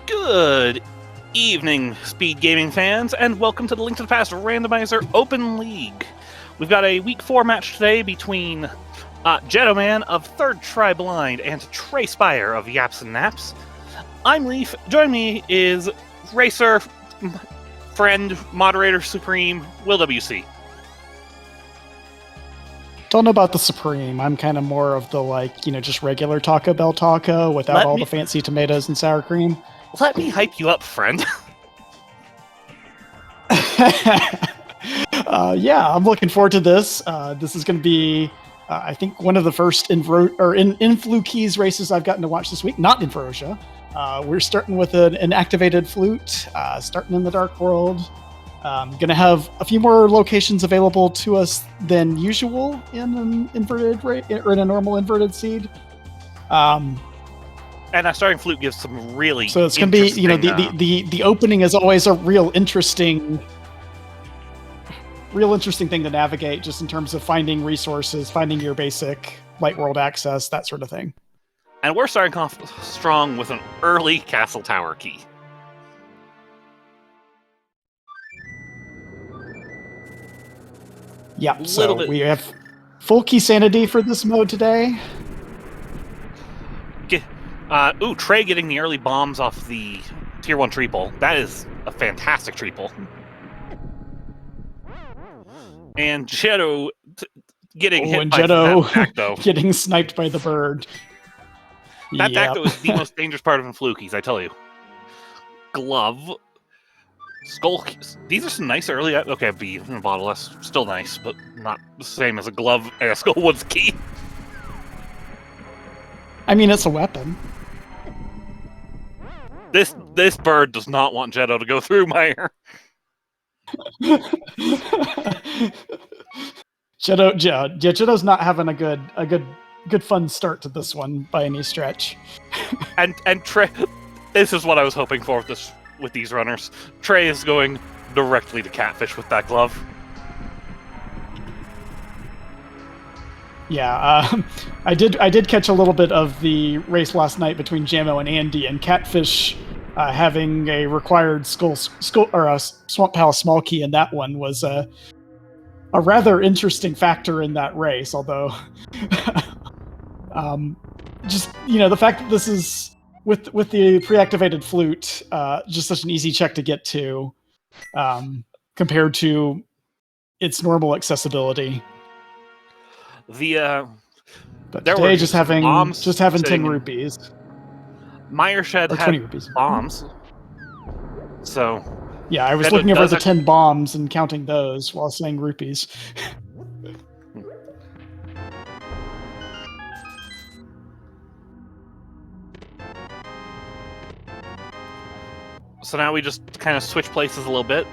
Good evening, Speed Gaming fans, and welcome to the Link to the Past Randomizer Open League. We've got a Week 4 match today between Jettoman of Third Try Blind and Trey Spire of Yaps and Naps. I'm Leaf. Joining me is Racer, friend, moderator supreme, Will WC. Don't know about the Supreme. I'm kind of more of the, just regular Taco Bell taco without all the fancy tomatoes and sour cream. Let me hype you up, friend. Yeah, I'm looking forward to this. This is going to be, I think, one of the first Influ-Keys races I've gotten to watch this week. Not in Ferocia. We're starting with an activated flute, starting in the Dark World. Going to have a few more locations available to us than usual in an inverted or in a normal inverted seed. And our starting flute gives some really so it's going to be the opening is always a real interesting thing to navigate, just in terms of finding resources, finding your basic light world access, that sort of thing. And we're starting off strong with an early castle tower key. Yeah, so we have full key sanity for this mode today. Trey getting the early bombs off the Tier 1 triple. That is a fantastic triple. And Jetto getting hit by Jetto that Dacto. Getting sniped by the bird. That Dacto is the most dangerous part of Influkies, I tell you. Glove. Skull. These are some nice early. Okay, B in a bottle. That's still nice, but not the same as a glove and a Skullwood's key. I mean, it's a weapon. This bird does not want Jetto to go through Meyer. Jetto's not having a good fun start to this one by any stretch. and Trey, this is what I was hoping for with these runners. Trey is going directly to catfish with that glove. Yeah, I did catch a little bit of the race last night between Jamo and Andy, and Catfish having a required skull or a Swamp Palace small key in that one was a rather interesting factor in that race. Although, just the fact that this is with the pre-activated flute, just such an easy check to get to, compared to its normal accessibility. But there today were just having 10 rupees. Meyer Shed had 20 rupees. Bombs. So yeah, I was looking over the 10 bombs and counting those while saying rupees. So now we just kind of switch places a little bit.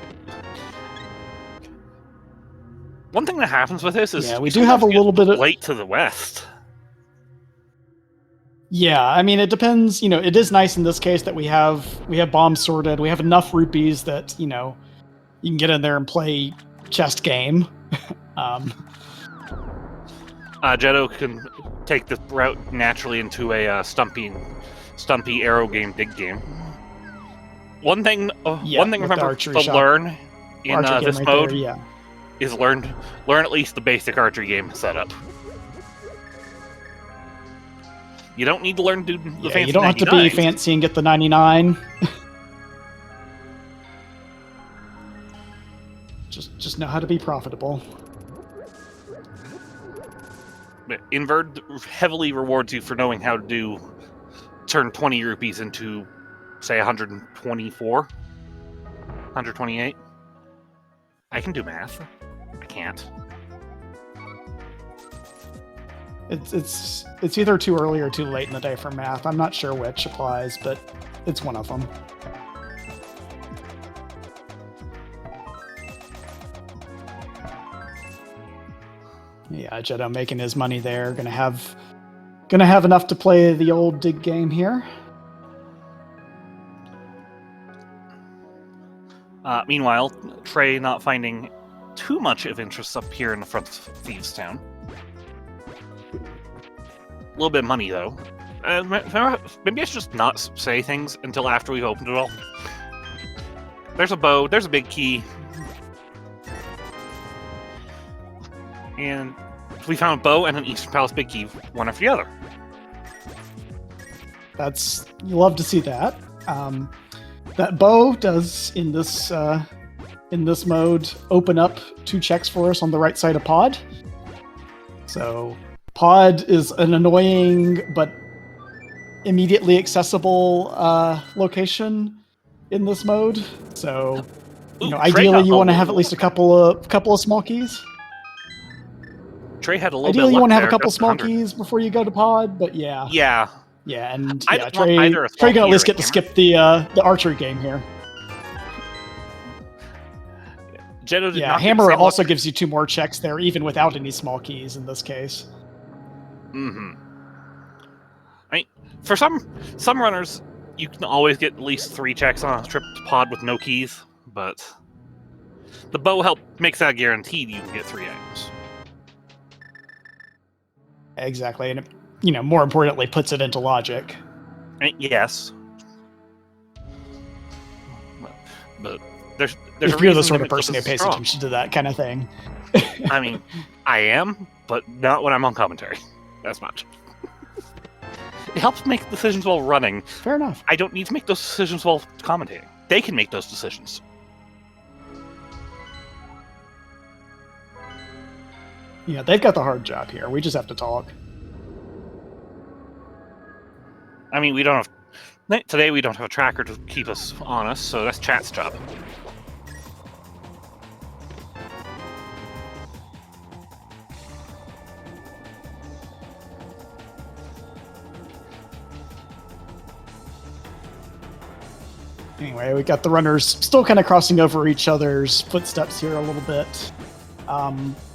One thing that happens with this is we do have a little bit of light to the west. Yeah, I mean, it depends. It is nice in this case that we have bombs sorted. We have enough rupees that you can get in there and play chest game. Jetto can take the route naturally into a stumpy arrow game, dig game. One thing remember to learn in this mode is learn at least the basic archery game setup. You don't need to learn to do the fancy. You don't have to be fancy and get the 99. just know how to be profitable. Invert heavily rewards you for knowing how to turn 20 rupees into, say, 124, 128. I can do math. I can't. It's either too early or too late in the day for math. I'm not sure which applies, but it's one of them. Yeah, Jetto making his money there. Gonna have enough to play the old dig game here. Meanwhile, Trey not finding too much of interest up here in the front of Thieves Town. A little bit of money, though. Maybe I should just not say things until after we've opened it all. There's a bow. There's a big key. And we found a bow and an Eastern Palace big key, one after the other. You love to see that. That bow does in this mode open up 2 checks for us on the right side of pod. So pod is an annoying but immediately accessible location in this mode. So ideally you want to have at least a couple of small keys. Trey had a little Ideally bit you want to there, have a couple just small 100. keys before you go to pod, but yeah. Yeah. Yeah, and I don't want either a small Trey can at key least or get a to hammer. skip the archery game here. Jetto did Yeah, not get hammer the same also luck. gives you 2 more checks there, even without any small keys in this case. Mm-hmm. For some runners, you can always get at least 3 checks on a trip to pod with no keys, but the bow makes that guaranteed you can get 3 items. Exactly, and it, more importantly, puts it into logic. Yes. But there's If a you're the reason sort of Nimit person who is pays strong. attention to that kind of thing. I mean, I am, but not when I'm on commentary. That's much. It helps make decisions while running. Fair enough. I don't need to make those decisions while commentating. They can make those decisions. Yeah, they've got the hard job here. We just have to talk. I mean, today we don't have a tracker to keep us honest, so that's chat's job. Anyway, we got the runners still kind of crossing over each other's footsteps here a little bit.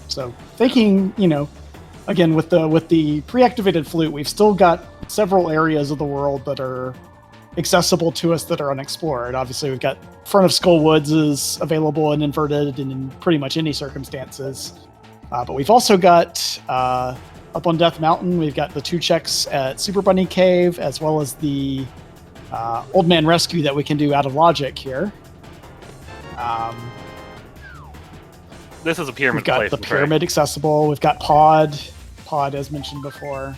So thinking, again with the pre-activated flute, we've still got several areas of the world that are accessible to us that are unexplored. Obviously, we've got Front of Skull Woods is available and inverted and in pretty much any circumstances. But we've also got up on Death Mountain, we've got the 2 checks at Super Bunny Cave, as well as the Old Man Rescue that we can do out of logic here. This is a pyramid. We've got the pyramid accessible. We've got pod as mentioned before.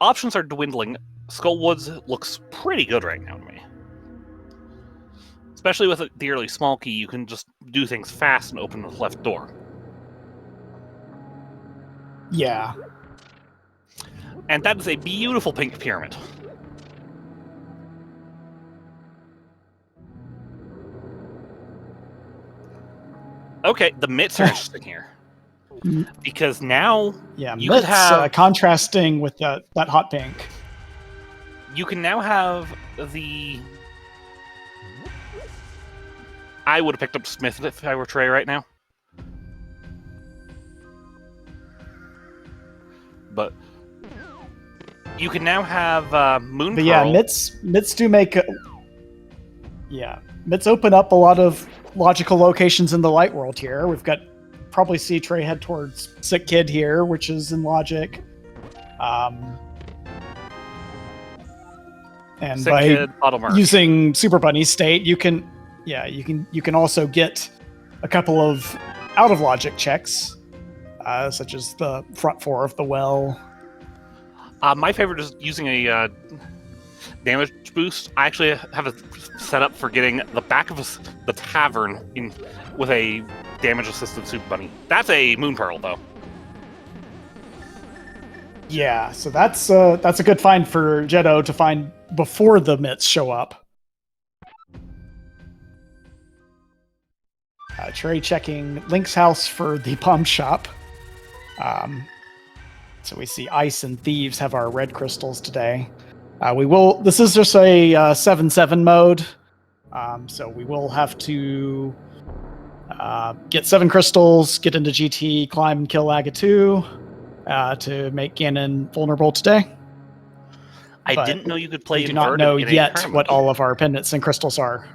Options are dwindling. Skullwoods looks pretty good right now to me. Especially with the early small key, you can just do things fast and open the left door. Yeah. And that is a beautiful pink pyramid. Okay, the mitts are interesting here. Because now you could have contrasting with that hot pink. You can now have the... I would have picked up Smith if I were Trey right now. But you can now have Moon But Pearl. yeah, mitts do make... mitts open up a lot of logical locations in the light world here. We've got... Probably see Trey head towards Sick Kid here, which is in logic. And Sick by Kid, using Super Bunny's state, you can also get a couple of out of logic checks, such as the front 4 of the well. My favorite is using a damage boost. I actually have a setup for getting the back of the tavern with a damage-assisted Super Bunny. That's a Moon Pearl, though. Yeah, so that's a good find for Jetto to find before the mitts show up. Trey checking Link's house for the bomb shop. So we see Ice and Thieves have our red crystals today. This is just a 7-7 mode, so we will have to get 7 crystals, get into GT, climb and kill Aga 2 to make Ganon vulnerable today. I didn't know you could play we do inverted not know in a yet tournament. what all of our pendants and crystals are.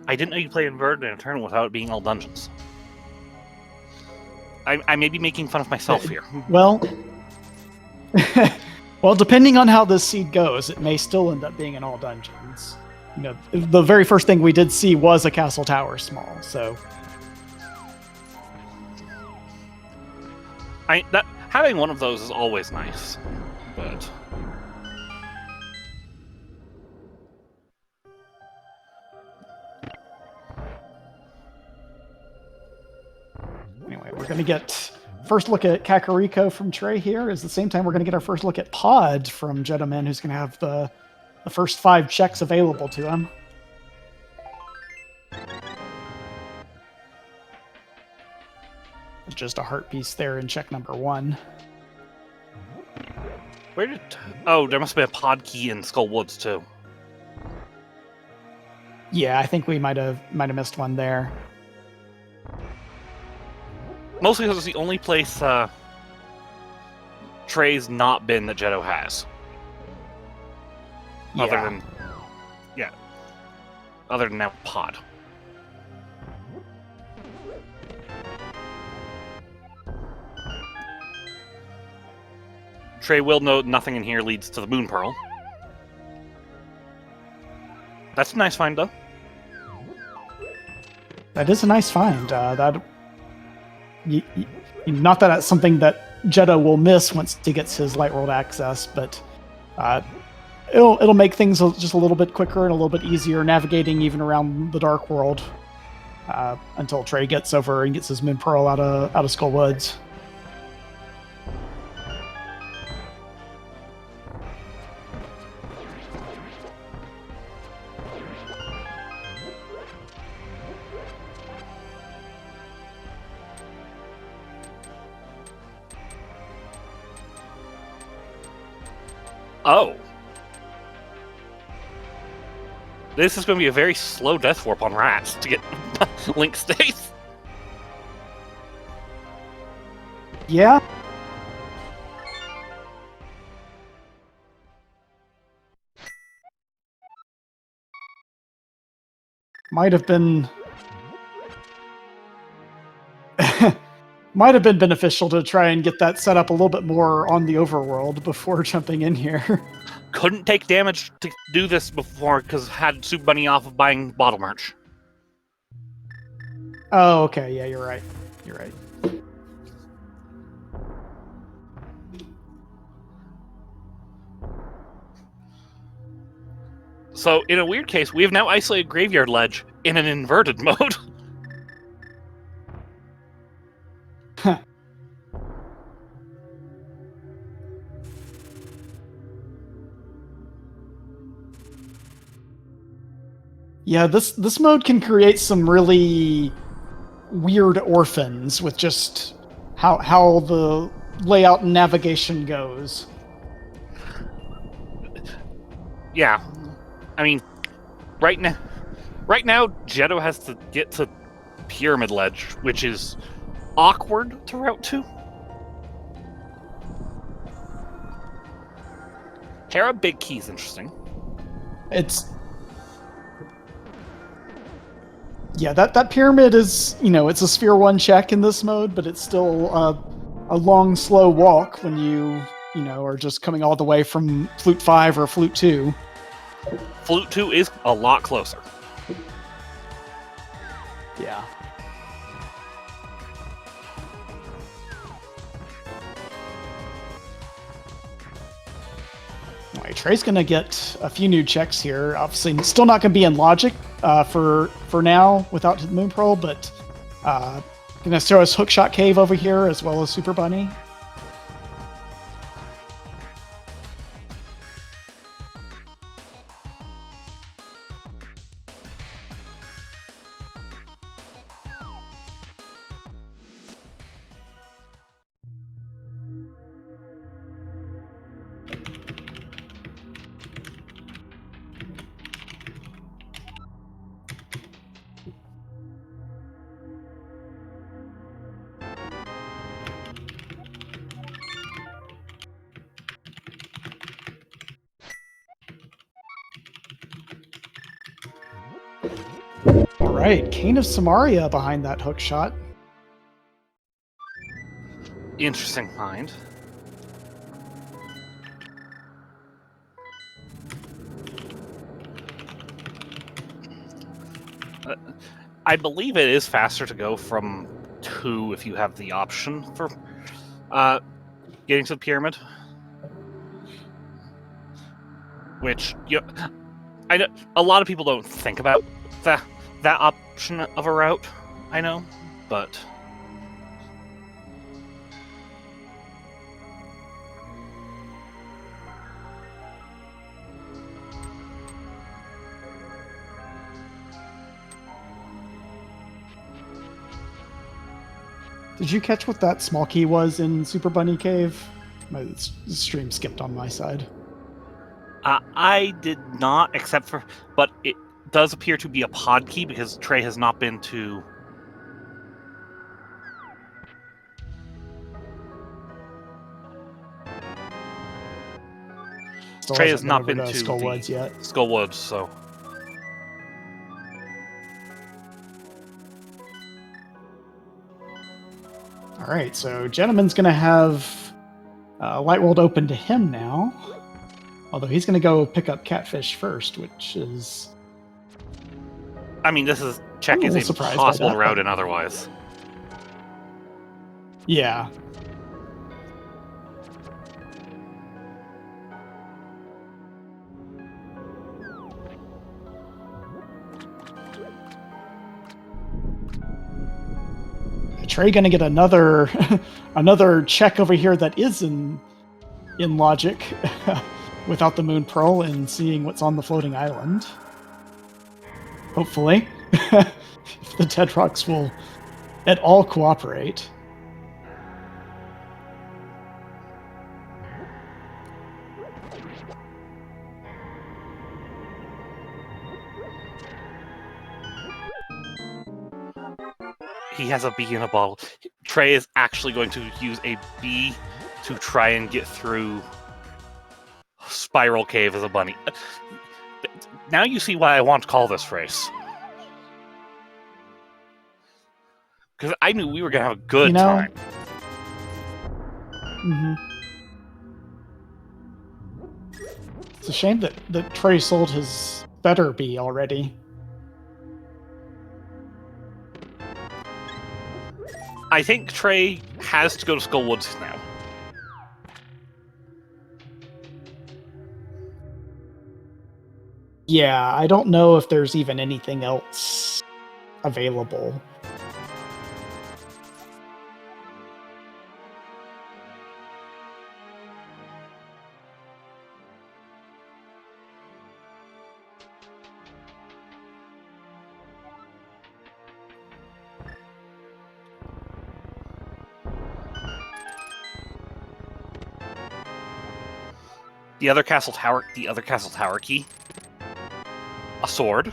I didn't know you could play inverted in a tournament without it being all dungeons. I may be making fun of myself here. Well, well, depending on how this seed goes, it may still end up being in all dungeons. You know, the very first thing we did see was a castle tower small, so Having one of those is always nice, but anyway, we're going to get first look at Kakariko from Trey here. At the same time, we're going to get our first look at Pod from Gentleman, who's going to have the first 5 checks available to him. Just a heart piece there in check number 1. where did? Oh, there must have been a pod key in Skull Woods too. Yeah, I think we might have missed one there. Mostly because it's the only place Trey's not been that Jetto has. Yeah. Other than that pod. Trey will know nothing in here leads to the Moon Pearl. That's a nice find, though. That is a nice find. Not that that's something that Jetto will miss once he gets his Light World access, but it'll make things just a little bit quicker and a little bit easier navigating even around the Dark World until Trey gets over and gets his Moon Pearl out of Skull Woods. Oh. This is going to be a very slow death warp on rats to get Link State. Yeah. Might have been beneficial to try and get that set up a little bit more on the overworld before jumping in here. Couldn't take damage to do this before because had Soup Bunny off of buying bottle merch. Oh, okay. Yeah, you're right. So, in a weird case, we have now isolated Graveyard Ledge in an inverted mode. Yeah, this mode can create some really weird orphans with just how the layout and navigation goes. Yeah. I mean, right now, Jetto has to get to Pyramid Ledge, which is awkward to route to. Terra Big Key is interesting. Yeah, that pyramid is, it's a Sphere 1 check in this mode, but it's still a long, slow walk when you are just coming all the way from Flute 5 or Flute 2. Flute 2 is a lot closer. Yeah. All right, Trey's going to get a few new checks here. Obviously, still not going to be in Logic for now without the Moon Pearl, but going to throw us Hookshot Cave over here as well as Super Bunny. All right, Cane of Samaria behind that hook shot. interesting find. I believe it is faster to go from 2 if you have the option for getting to the pyramid. Which I know a lot of people don't think about that option of a route. I know, but Did you catch what that small key was in Super Bunny Cave? My stream skipped on my side. I did not, but it does appear to be a pod key because Trey has not been to. Trey has not been to Skullwoods yet. Skullwoods, so. All right, so Gentleman's going to have Light World open to him now. Although he's going to go pick up Catfish first, which is... I mean, this is check is impossible to route in otherwise. Yeah. Trey gonna get another another check over here that is in logic without the Moon Pearl and seeing what's on the floating island. Hopefully. If the Dead Rocks will at all cooperate. He has a bee in a bottle. Trey is actually going to use a bee to try and get through Spiral Cave as a bunny. Now you see why I want to call this race. Because I knew we were going to have a good time. Mm-hmm. It's a shame that Trey sold his better bee already. I think Trey has to go to Skullwoods now. Yeah, I don't know if there's even anything else available. The other castle tower key. A sword.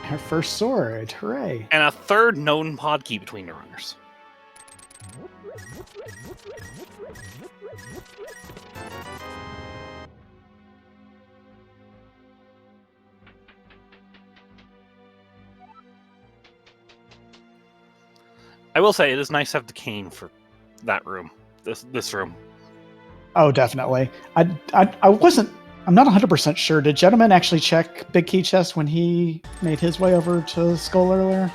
Her first sword, hooray. And a third known pod key between the runners. I will say it is nice to have the cane for that room. This room. Oh, definitely. I'm not 100% sure. Did Gentleman actually check Big Key Chest when he made his way over to Skull earlier?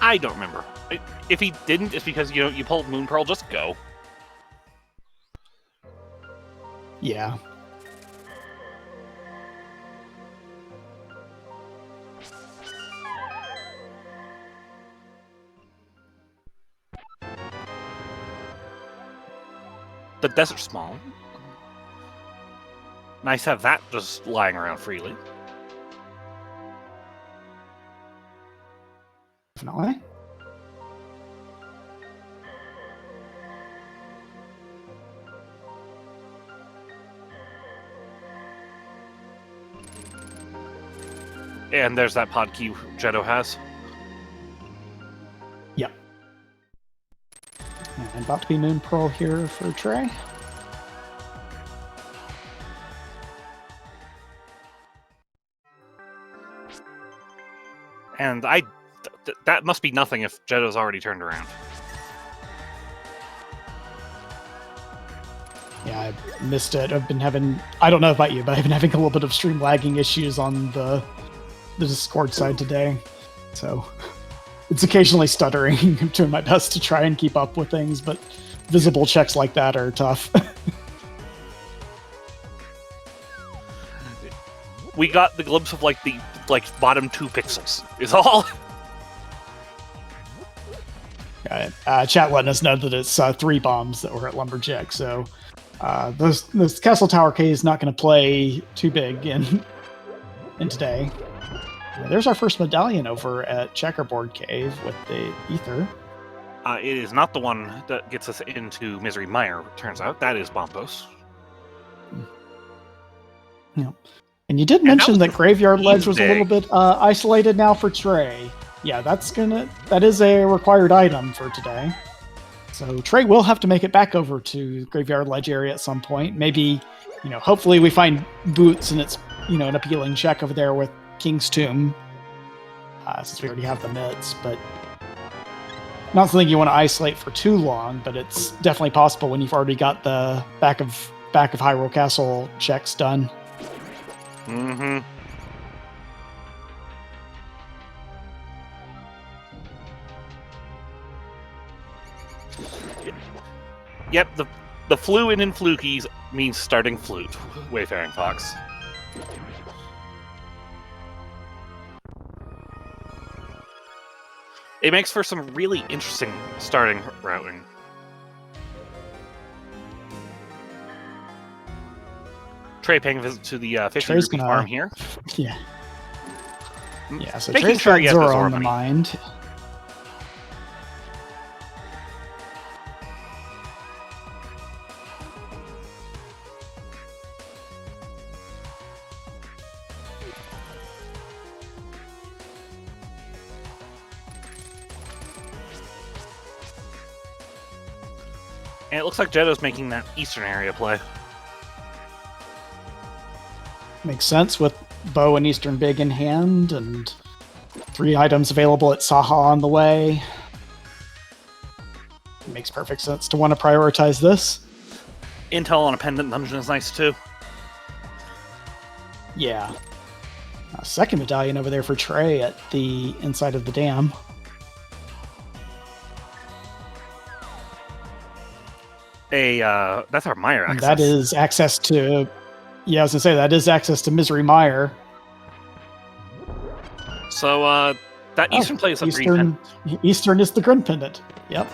I don't remember. If he didn't, it's because, you pulled Moon Pearl, just go. Yeah. The desert's small. Nice to have that just lying around freely. Definitely. And there's that pod key Jetto has. Yep. And about to be Moon Pearl here for Trey. And that must be nothing if Jetto's already turned around. Yeah, I missed it. I've been having, I don't know about you, but I've been having a little bit of stream lagging issues on the Discord side today. So it's occasionally stuttering. I'm doing my best to try and keep up with things, but visible checks like that are tough. We got the glimpse of like the bottom 2 pixels is all. Chat letting us know that it's 3 bombs that were at Lumberjack, so this Castle Tower K is not going to play too big in today. There's our first medallion over at Checkerboard Cave with the Ether. It is not the one that gets us into Misery Mire, it turns out. That is Bombos. Yeah. And you did mention that Graveyard Ledge was a little bit isolated now for Trey. Yeah, that is a required item for today. So Trey will have to make it back over to Graveyard Ledge area at some point. Maybe, hopefully we find boots and it's, an appealing check over there with King's Tomb. Since we already have the mitts, but not something you want to isolate for too long, but it's definitely possible when you've already got the back of Hyrule Castle checks done. Mm-hmm. Yep, the flu in Flukies means starting flute, Wayfaring Fox. It makes for some really interesting starting routing. Trey paying a visit to the 50 rupee farm here. Yeah. Yeah, so making Trey's sure got Zora on the mind. And it looks like Jetto's making that eastern area play. Makes sense with bow and eastern big in hand and 3 items available at Saha on the way. It makes perfect sense to want to prioritize this. Intel on a pendant dungeon is nice too. Yeah. Second medallion over there for Trey at the inside of the dam. That's our Mire access. And that is access to... Yeah, I was going to say, that is access to Misery Mire. So, that eastern place of green pendant. Eastern is the green pendant. Yep.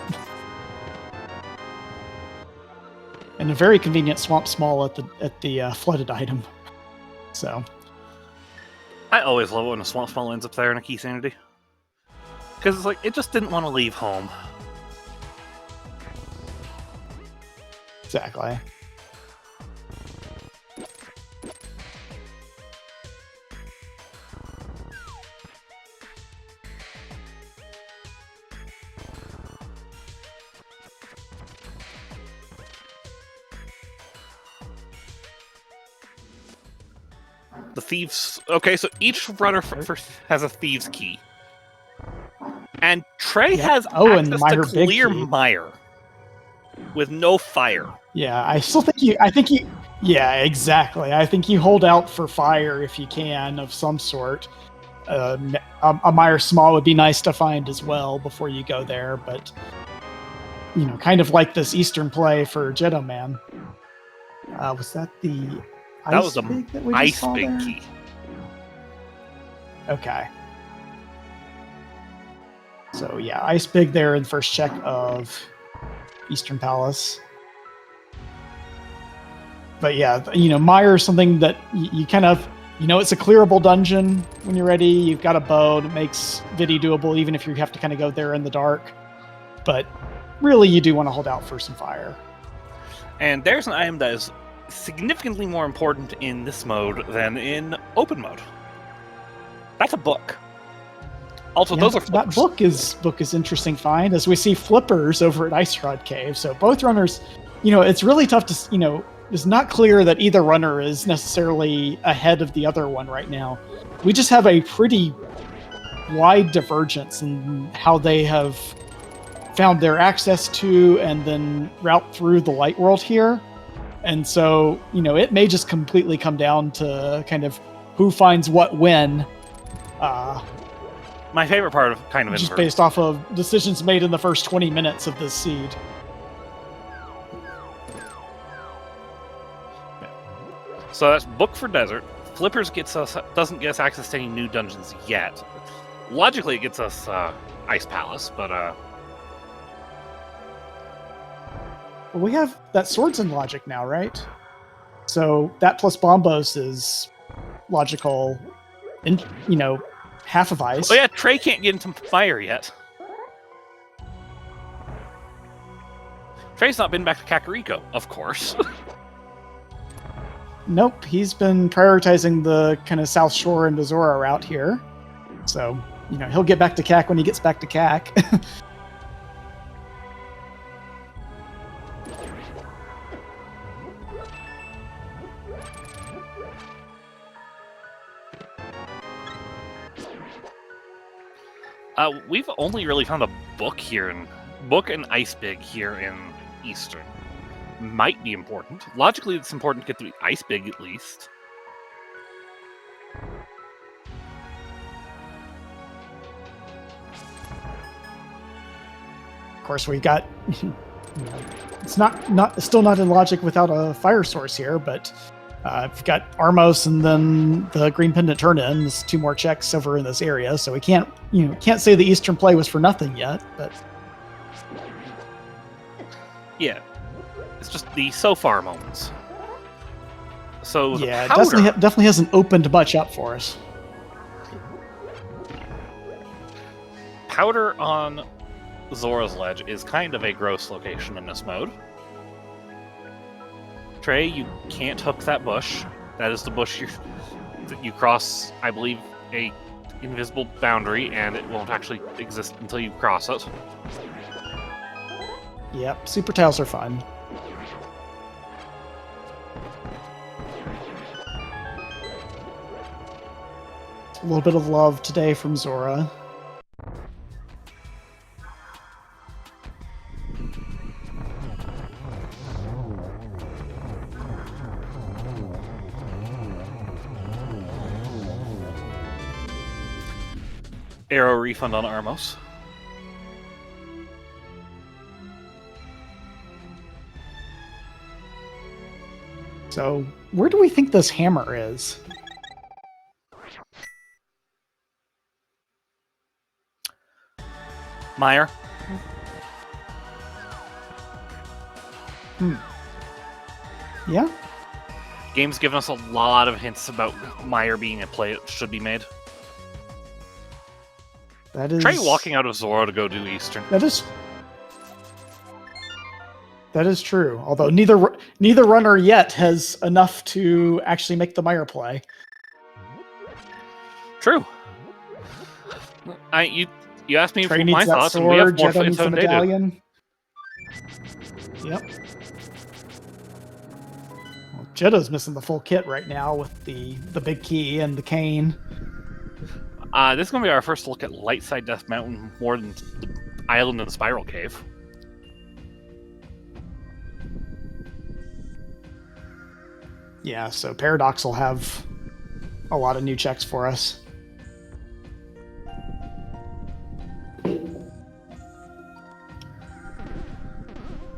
And a very convenient swamp small at the flooded item. So... I always love it when a swamp small ends up there in a key sanity. Because it's like, it just didn't want to leave home. Exactly. The thieves... Okay, so each runner has a thieves key. And Trey has access to clear Mire. With no fire. Yeah, I think you... Yeah, exactly. I think you hold out for fire if you can, of some sort. A Mire Small would be nice to find as well before you go there, but... kind of like this Eastern play for Jetto Man. Was that the... That was the ice big key. Okay. So yeah, ice big there in the first check of Eastern Palace. But yeah, Mire is something that you kind of, it's a clearable dungeon when you're ready. You've got a bow that makes Vidi doable even if you have to kind of go there in the dark. But really, you do want to hold out for some fire. And there's an item that is significantly more important in this mode than in open mode. That's a book. Also, those are flippers. That book is interesting find, as we see flippers over at Ice Rod Cave. So both runners, it's really tough to, it's not clear that either runner is necessarily ahead of the other one right now. We just have a pretty wide divergence in how they have found their access to and then route through the light world here. And so, it may just completely come down to kind of who finds what when. My favorite part of kind of just invert. based off of decisions made in the first 20 minutes of this seed. So that's Book for Desert. Flippers doesn't get us access to any new dungeons yet. Logically, it gets us Ice Palace, but well, we have that Swords and Logic now, right? So that plus Bombos is logical, and half of ice. Oh yeah, Trey can't get into fire yet. Trey's not been back to Kakariko, of course. Nope, he's been prioritizing the kind of South Shore and Zora route here. So, he'll get back to CAC when he gets back to CAC. We've only really found a book and Ice Big here in Eastern. Might be important. Logically, it's important to get the Ice Big at least. Of course, we got. It's still not in Logic without a fire source here, but we've got Armos and then the Green Pendant Turn-In. There's 2 more checks over in this area, so we can't say the Eastern play was for nothing yet. But yeah, it's just the so far moments. So yeah, Powder, definitely hasn't opened much up for us. Powder on Zora's Ledge is kind of a gross location in this mode. Trey, you can't hook that bush. That is the bush you cross, I believe, a invisible boundary, and it won't actually exist until you cross it. Yep, super tiles are fun. A little bit of love today from Zora. Arrow refund on Armos. So, where do we think this hammer is? Meyer. Yeah? Game's given us a lot of hints about Meyer being a play that should be made. That is... Trey walking out of Zora to go do Eastern. That is true. Although neither runner yet has enough to actually make the Meyer play. True. You asked me Trey for needs my that thoughts, sword, and we have more Jetta needs info the than they do. medallion. Yep. Well, Jetta's missing the full kit right now with the big key and the cane. This is going to be our first look at Lightside Death Mountain more than the island and the Spiral Cave. Yeah, so Paradox will have a lot of new checks for us.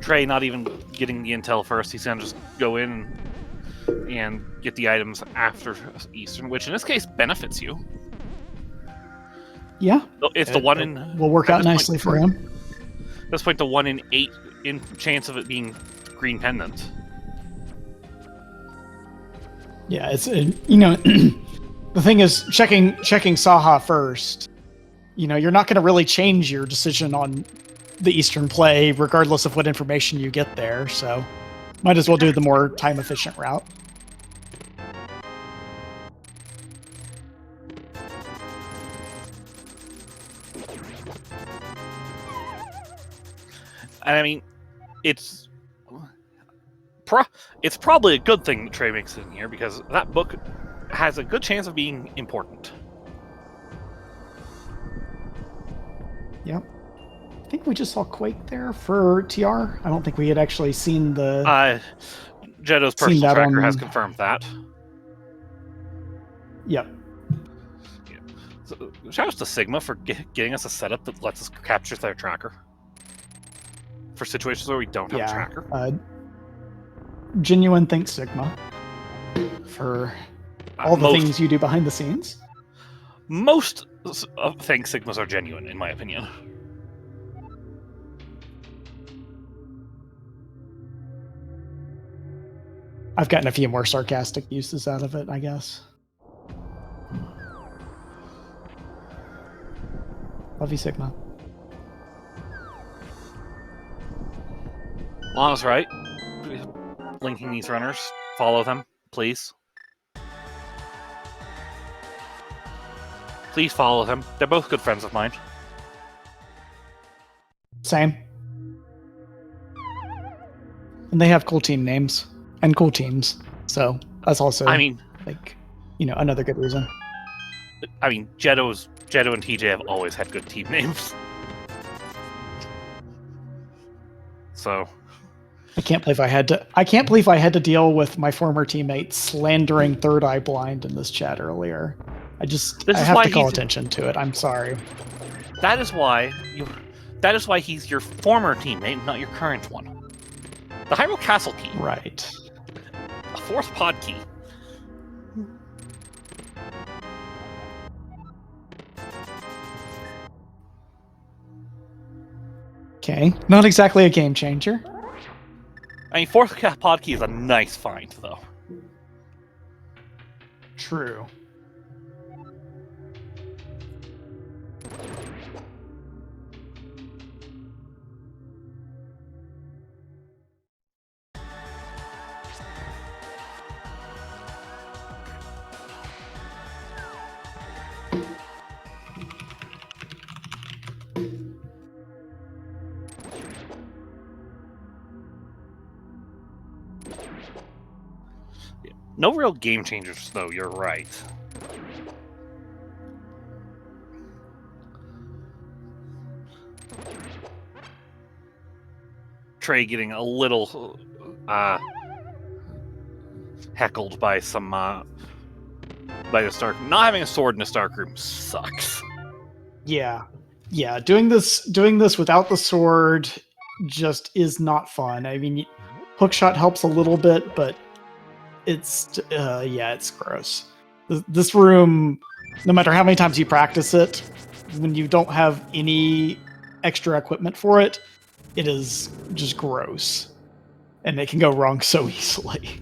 Trey not even getting the intel first. He's going to just go in and get the items after Eastern, which in this case benefits you. Yeah. It's the one in... will work out nicely for him. At this point, the 1 in 8 in chance of it being Green Pendant. Yeah, it's the thing is checking Saha first. You're not going to really change your decision on the Eastern play regardless of what information you get there, so might as well do the more time efficient route. And I mean, it's probably a good thing that Trey makes it in here, because that book has a good chance of being important. Yep. I think we just saw Quake there for TR. I don't think we had actually seen the... Jetto's Seen personal that tracker on- has confirmed that. Yep. So, shout out to Sigma for getting us a setup that lets us capture their tracker for situations where we don't have a tracker. Genuine thanks, Sigma, for all the things you do behind the scenes. Most thanks Sigmas are genuine, in my opinion. I've gotten a few more sarcastic uses out of it, I guess. Love you, Sigma. Lana's right. Linking these runners. Follow them, please. Please follow them. They're both good friends of mine. Same. And they have cool team names and cool teams. So that's also, another good reason. I mean, Jetto and TJ have always had good team names. So I can't believe I had to deal with my former teammate slandering Third Eye Blind in this chat earlier. I have to call attention to it. I'm sorry. That is why he's your former teammate, not your current one. The Hyrule Castle key. Right. A fourth pod key. Okay. Not exactly a game changer. I mean, fourth pod key is a nice find, though. True. No real game changers, though, you're right. Trey getting a little heckled by some by the Stark. Not having a sword in the Stark room sucks. Yeah. Doing this without the sword just is not fun. I mean, hookshot helps a little bit, but it's gross. This room, no matter how many times you practice it, when you don't have any extra equipment for it, it is just gross. And it can go wrong so easily.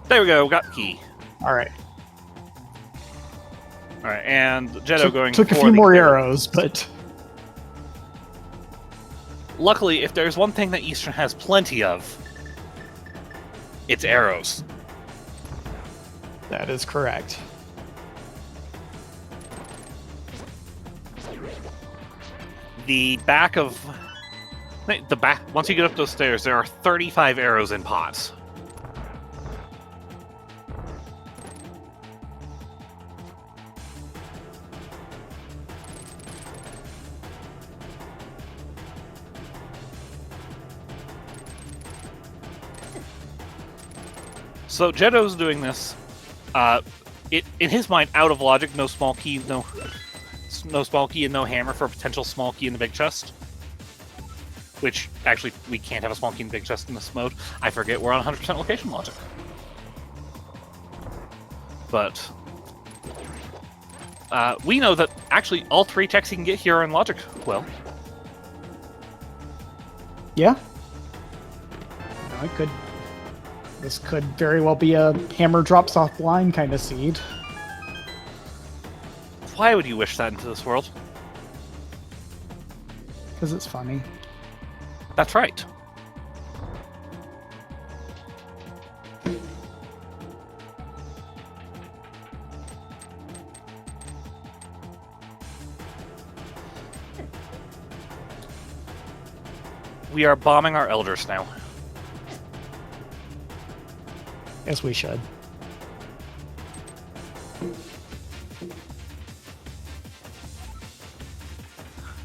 There we go, we got the key. Alright, and Jetto going took a few more arrows, but luckily, if there's one thing that Eastern has plenty of, it's arrows. That is correct. Once you get up those stairs, there are 35 arrows in pots. So Jetto's doing this. In his mind, out of logic, no small key, no small key, and no hammer for a potential small key in the big chest. Which actually, we can't have a small key in the big chest in this mode. I forget we're on 100% location logic. But we know that actually all three checks he can get here are in logic. Well, yeah. No, this could very well be a hammer drops off line kind of seed. Why would you wish that into this world? Because it's funny. That's right. We are bombing our elders now. As we should.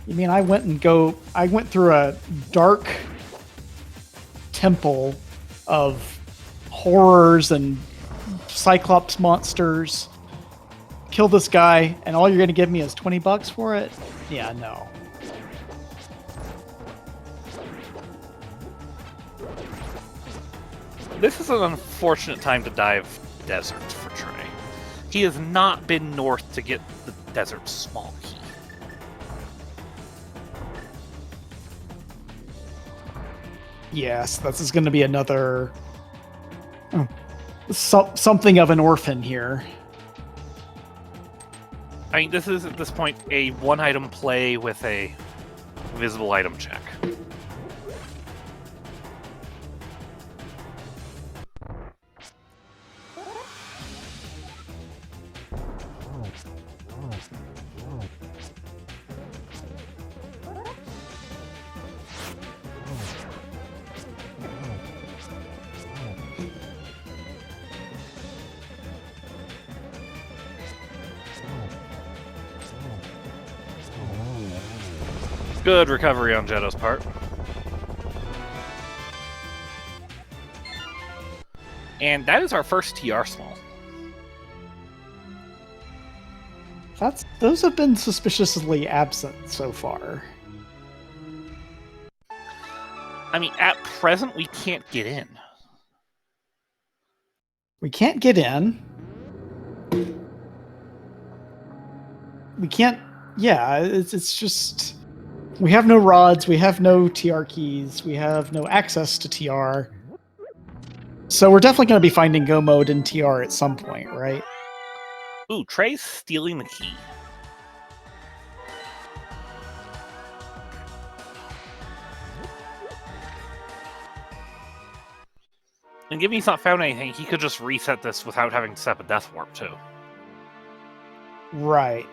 You mean I went through a dark temple of horrors and Cyclops monsters. Kill this guy, and all you're going to give me is $20 for it? Yeah, no. This is an unfortunate time to dive desert for Trey. He has not been north to get the desert small key. Yes, this is going to be another something of an orphan here. I mean, this is at this point a one-item play with a visible item check. Good recovery on Jetto's part. And that is our first TR small. Those have been suspiciously absent so far. I mean, at present, we can't get in. We can't get in. We can't... Yeah, it's just... We have no rods, we have no TR keys, we have no access to TR. So we're definitely going to be finding Go mode in TR at some point, right? Ooh, Trey's stealing the key. And given he's not found anything, he could just reset this without having to set up a death warp, too. Right.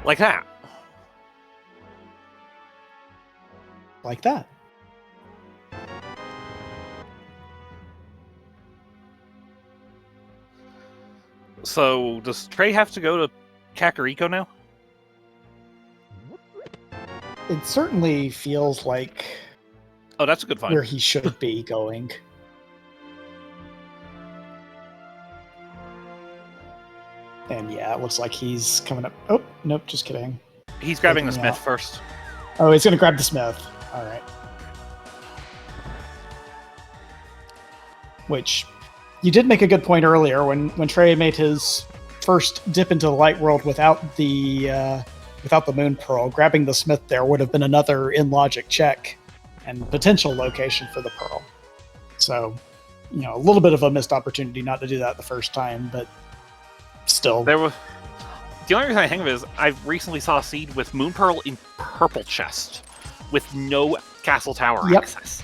Like that. Like that. So, does Trey have to go to Kakariko now? It certainly feels like Oh, that's a good find. where he should be going. And yeah, it looks like he's coming up. Oh, nope, just kidding. He's grabbing the Taking Smith out. first. Oh, he's going to grab the Smith. All right. Which, you did make a good point earlier when Trey made his first dip into the light world without the Moon Pearl. Grabbing the Smith there would have been another in-logic check and potential location for the Pearl. So, you know, a little bit of a missed opportunity not to do that the first time, but still. There was... The only reason I think of it is I recently saw a seed with Moon Pearl in purple chest with no castle tower access.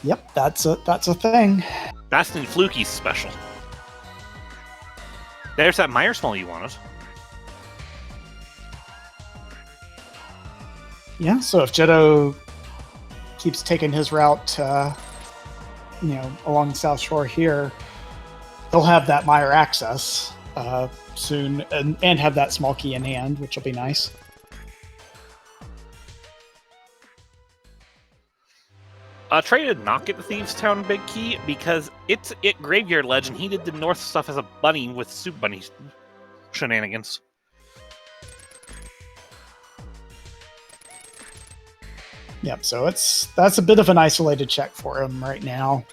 Yep, that's a thing. That's in Fluky's special. There's that Meyer small you wanted. Yeah, so if Jetto keeps taking his route, along the South Shore here, he'll have that Meyer access soon, and have that small key in hand, which will be nice. Trey did not get the Thieves' Town big key because it's Graveyard Ledge, and he did the north stuff as a bunny with Soup Bunny shenanigans. Yep, so that's a bit of an isolated check for him right now.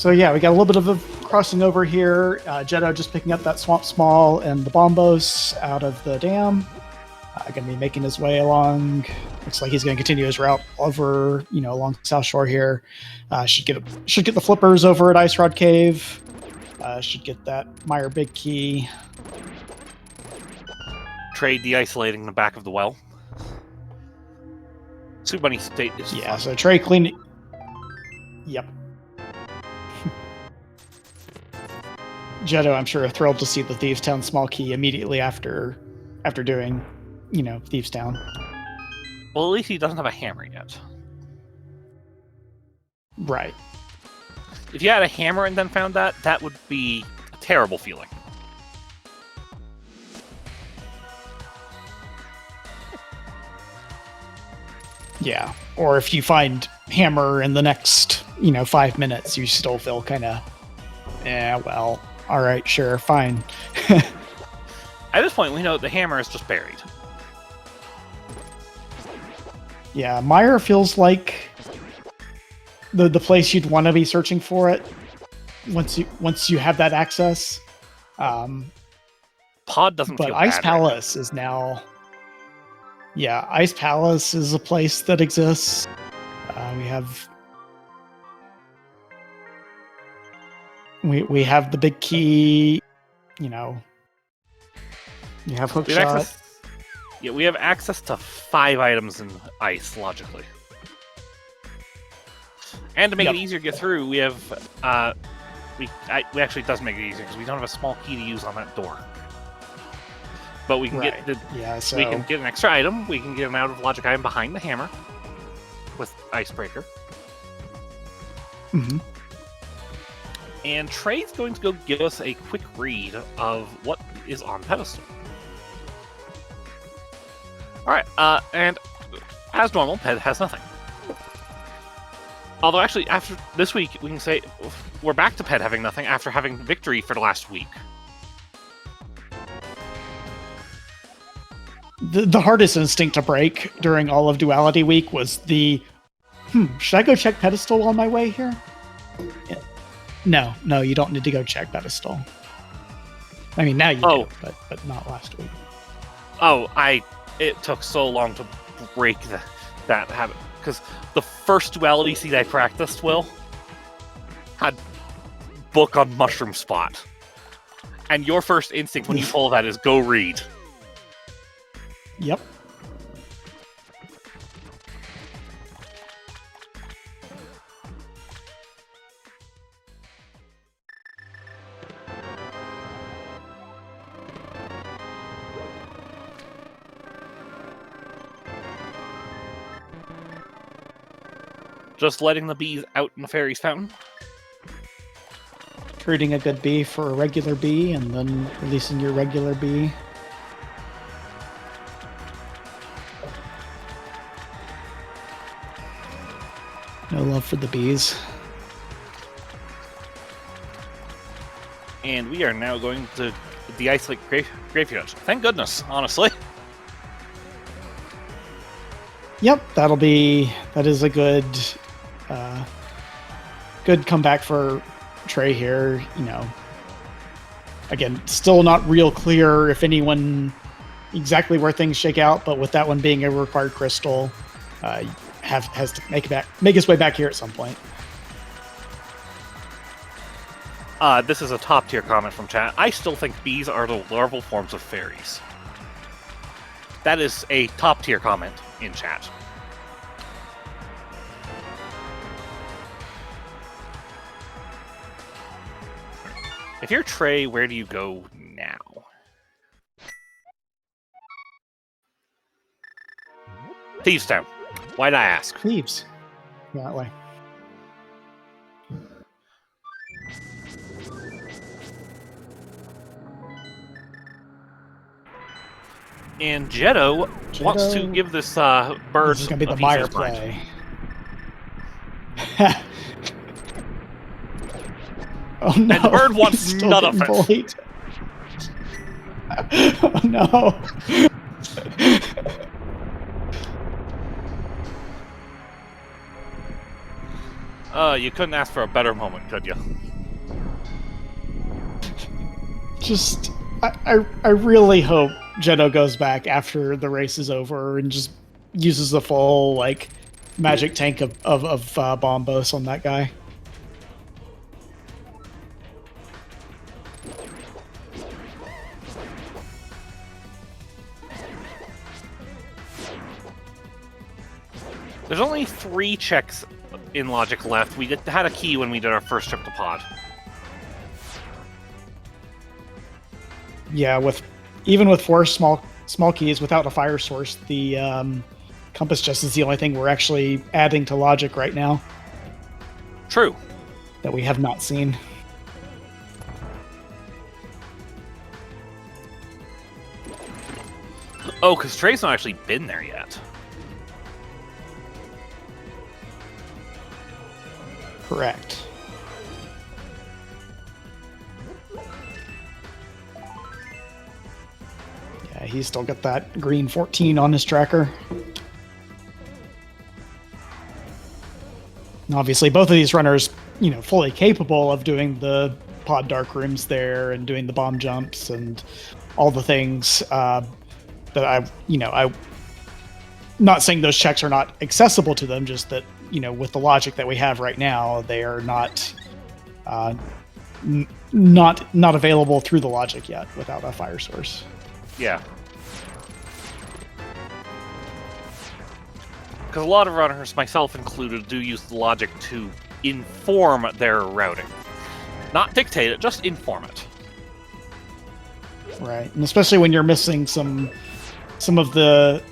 So yeah, we got a little bit of a crossing over here. Jetto just picking up that Swamp Small and the Bombos out of the dam. Going to be making his way along. Looks like he's going to continue his route over, along the South Shore here. Should get the flippers over at Ice Rod Cave. Should get that Meyer Big Key. Trade de-isolating the back of the well. Soup Bunny State is Yeah, fun. so Trey clean. Yep. Jetto, I'm sure, thrilled to see the Thieves Town small key immediately after doing, Thieves Town. Well, at least he doesn't have a hammer yet. Right. If you had a hammer and then found that, that would be a terrible feeling. Yeah. Or if you find hammer in the next, 5 minutes, you still feel kind of, well, all right, sure, fine. At this point, we know the hammer is just buried. Yeah, Meyer feels like the place you'd want to be searching for it once you have that access. Pod doesn't But feel Ice bad Palace is now. Yeah, Ice Palace is a place that exists. We have the big key. You have hook shot. We have access to 5 items in ice, logically. And to make it easier to get through, we have we actually it does make it easier because we don't have a small key to use on that door. But we can we can get an extra item. We can get an out of logic item behind the hammer with Icebreaker. Mm-hmm. And Trey's going to go give us a quick read of what is on pedestal. Alright, and as normal, Ped has nothing. Although actually, after this week, we can say we're back to Ped having nothing after having victory for the last week. The hardest instinct to break during all of Duality Week was the, should I go check pedestal on my way here? No, you don't need to go check pedestal. I mean, now you do, but not last week. It took so long to break that habit, because the first Duality seed I practiced, Will, had book on mushroom spot. And your first instinct when you pull that is go read. Yep. Just letting the bees out in the fairy's fountain. Treating a good bee for a regular bee and then releasing your regular bee. No love for the bees. And we are now going to de-isolate Graveyard. Thank goodness, honestly. Yep, that is a good comeback for Trey here. Again, still not real clear if anyone exactly where things shake out, but with that one being a required crystal, has to make his way back here at some point. This is a top tier comment from chat. I still think bees are the larval forms of fairies. That is a top tier comment in chat. If you're Trey, where do you go now? Thieves Town. Why'd I ask? Thieves. Yeah, that way. And Jetto wants to give this bird. This is going to be the Meyer play. Oh no! And the bird wants none of it. Oh no! You couldn't ask for a better moment, could you? Just, I really hope Jeno goes back after the race is over and just uses the full, like, magic tank of Bombos on that guy. There's only 3 checks in logic left. We had a key when we did our first trip to pod. Yeah, even with 4 small keys without a fire source, the compass chest is the only thing we're actually adding to logic right now. True. That we have not seen. Oh, because Trey's not actually been there yet. Correct. Yeah, he's still got that green 14 on his tracker. And obviously, both of these runners, fully capable of doing the pod dark rooms there and doing the bomb jumps and all the things that I'm not saying those checks are not accessible to them, just that, with the logic that we have right now, they are not not available through the logic yet without a fire source. Yeah. Because a lot of runners, myself included, do use the logic to inform their routing. Not dictate it, just inform it. Right, and especially when you're missing some of the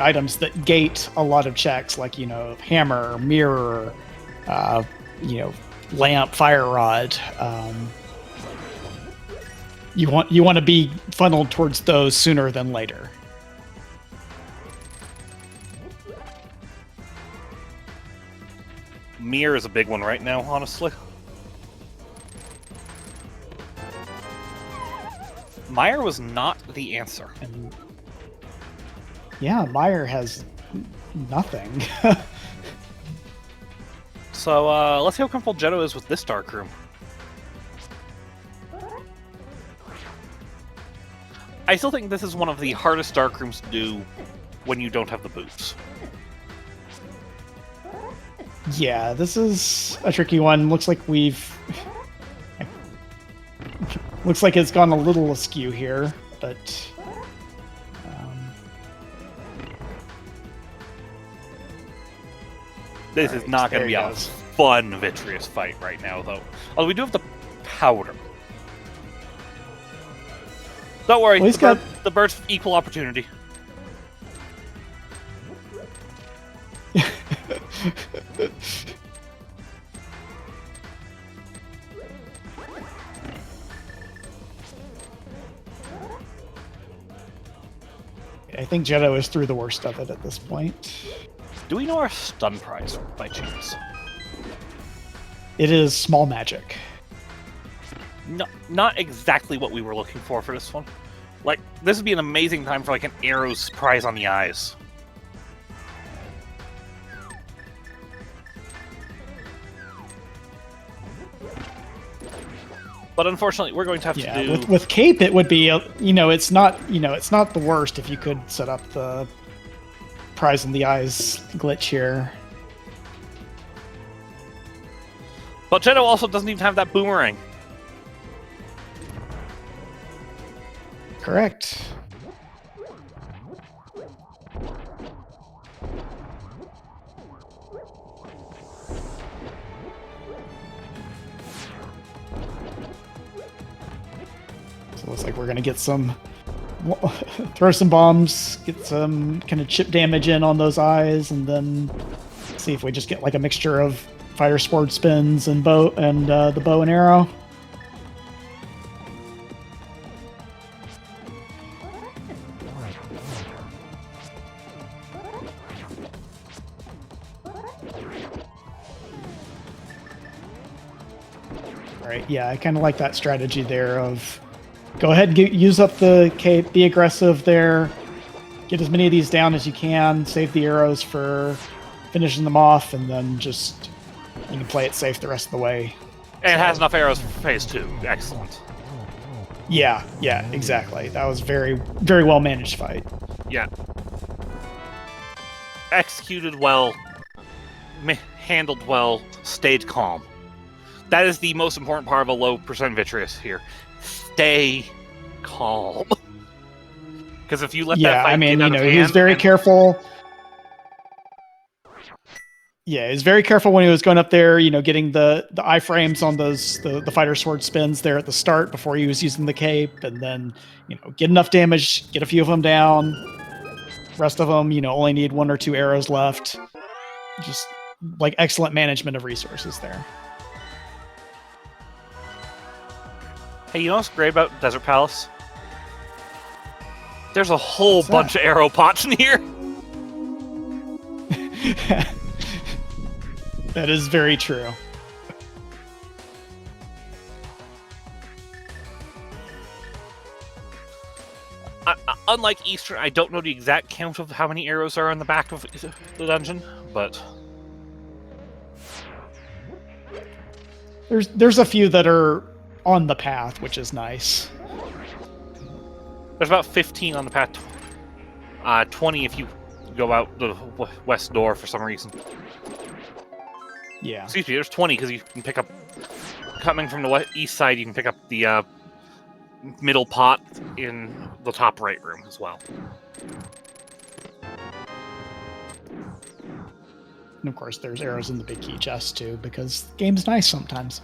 items that gate a lot of checks, like hammer, mirror, lamp, fire rod. You want to be funneled towards those sooner than later. Mirror is a big one right now, honestly. Meyer was not the answer. And yeah, Meyer has nothing. So let's see how comfortable Jetto is with this dark room. I still think this is one of the hardest dark rooms to do when you don't have the boots. Yeah, this is a tricky one. Looks like it's gone a little askew here, but this is not going to be a fun, vitreous fight right now, though. Although we do have the powder. Don't worry, well, the birds equal opportunity. I think Jetto is through the worst of it at this point. Do we know our stun prize by chance? It is small magic. No, not exactly what we were looking for this one. Like, this would be an amazing time for, like, an arrow's prize on the eyes. But unfortunately, we're going to have to do... with Cape, it would be, it's not the worst if you could set up the prize in the eyes glitch here. But Jetto also doesn't even have that boomerang. Correct. So it looks like we're going to get throw some bombs, get some kind of chip damage in on those eyes, and then see if we just get like a mixture of fire sport spins and the bow and arrow. Right, yeah, I kind of like that strategy there of go ahead and use up the cape, be aggressive there, get as many of these down as you can, save the arrows for finishing them off, and then just You can play it safe the rest of the way. And it has enough arrows for phase 2. Excellent. Yeah, exactly. That was very, very well managed fight. Yeah. Executed well, handled well, stayed calm. That is the most important part of a low percent vitreous here. Stay calm. Because if you let that fight get out of hand, he was very careful. Yeah, he was very careful when he was going up there, getting the iframes on those the fighter sword spins there at the start before he was using the cape, and then get enough damage, get a few of them down. Rest of them, only need 1 or 2 arrows left. Just like excellent management of resources there. Hey, you know what's great about Desert Palace? There's a whole bunch of arrow pots in here. That is very true. Unlike Eastern, I don't know the exact count of how many arrows are on the back of the dungeon, but there's a few that are on the path, which is nice. There's about 15 on the path. 20 if you go out the west door for some reason. Yeah. Excuse me, there's 20 because you can pick up... Coming from the east side, you can pick up the middle pot in the top right room as well. And of course, there's arrows in the big key chest too, because the game's nice sometimes.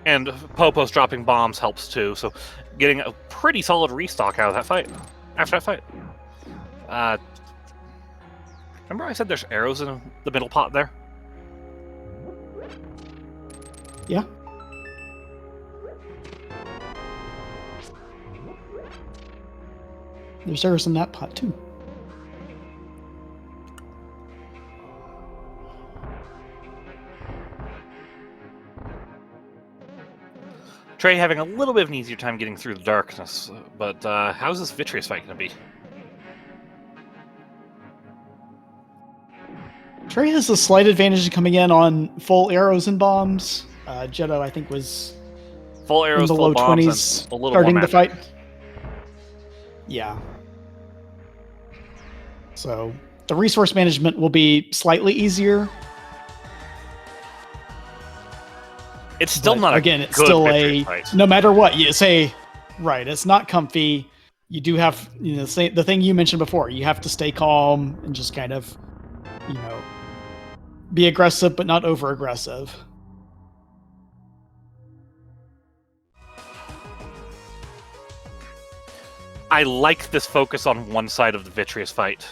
And Popo's dropping bombs helps too, so getting a pretty solid restock out of that fight. After that fight. Remember I said there's arrows in the middle pot there? Yeah. There's arrows in that pot too. Trey having a little bit of an easier time getting through the darkness, but how's this Vitreous fight going to be? Trey has a slight advantage coming in on full arrows and bombs. Jetto, I think, was full arrows, in the full low bombs, 20s a little starting more the fight. Yeah. So the resource management will be slightly easier. It's still not again. A it's good still a fight. No matter what you say, right? It's not comfy. You do have the thing you mentioned before. You have to stay calm and just kind of be aggressive but not over aggressive. I like this focus on one side of the Vitreous fight.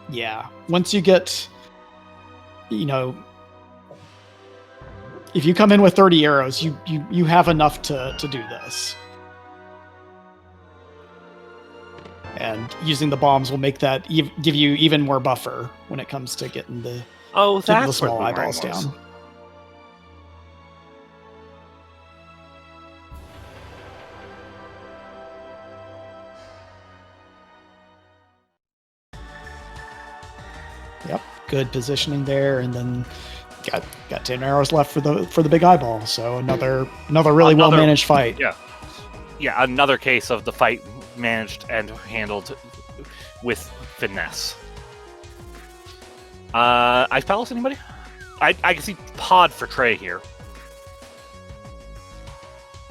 Yeah. Once you get, if you come in with 30 arrows, you have enough to do this. And using the bombs will make that give you even more buffer when it comes to getting the small eyeballs down. Yep, good positioning there, and then got 10 arrows left for the big eyeball. So another really well managed fight. Yeah, another case of the fight managed and handled with finesse. Ice Palace, anybody? I can see Pod for Trey here.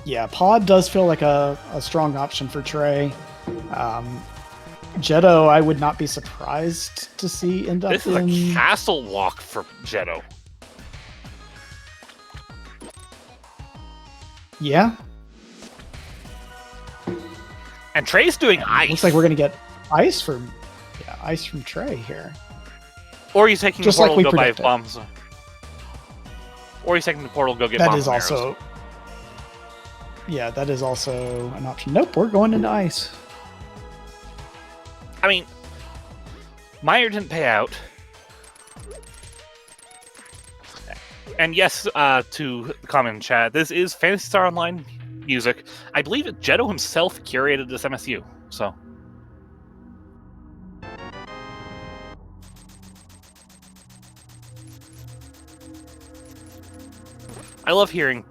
Yeah, Pod does feel like a strong option for Trey. Jetto, I would not be surprised to see end up This is a castle walk for Jetto. Yeah. And Trey's doing ice. Looks like we're going to get ice from Trey here. Or he's taking just the portal like to go predicted. buy bombs. Or he's taking the portal to go get that bombs. Is also. Yeah, that is also an option. Nope, we're going into ice. I mean, Meyer didn't pay out. And yes, to the comment in chat, this is Phantasy Star Online music. I believe Jetto himself curated this MSU, so. I love hearing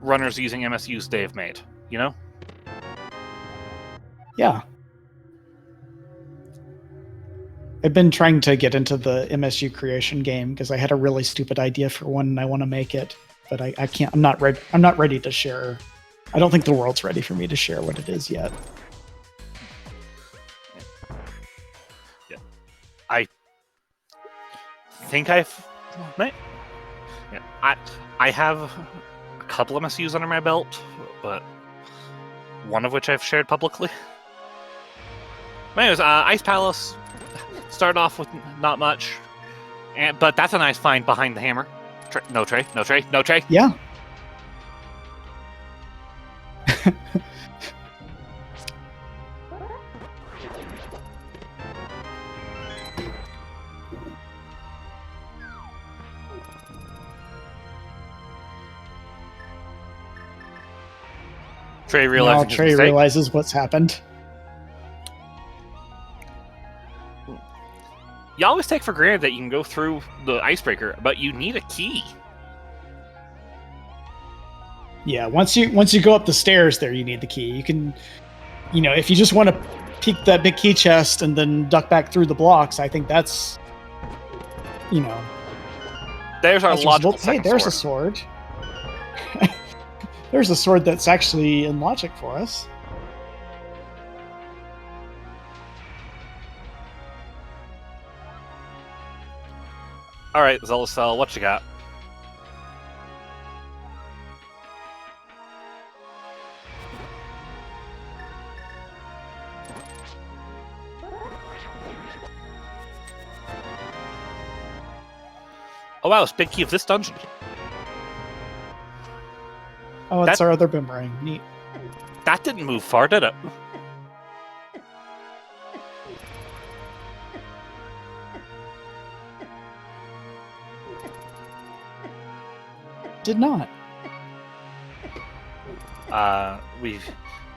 runners using MSUs they've made, you know? Yeah. I've been trying to get into the MSU creation game because I had a really stupid idea for one and I want to make it, but I can't. I'm not ready to share. I don't think the world's ready for me to share what it is yet. Yeah. I think I've... Yeah, I have a couple of MSUs under my belt, but one of which I've shared publicly. But anyways, Ice Palace started off with not much, but that's a nice find behind the hammer. No tray, no tray, no tray. Yeah. Trey realizes now Trey realizes what's happened. You always take for granted that you can go through the icebreaker, but you need a key. Yeah, once you go up the stairs there, you need the key. You can, if you just want to peek that big key chest and then duck back through the blocks, I think that's, There's our logical second Hey, there's sword. a sword. There's a sword that's actually in logic for us. All right, Zealous, what you got? Oh wow, it's big key of this dungeon. Oh, it's our other boomerang. Neat. That didn't move far, did it? Did not.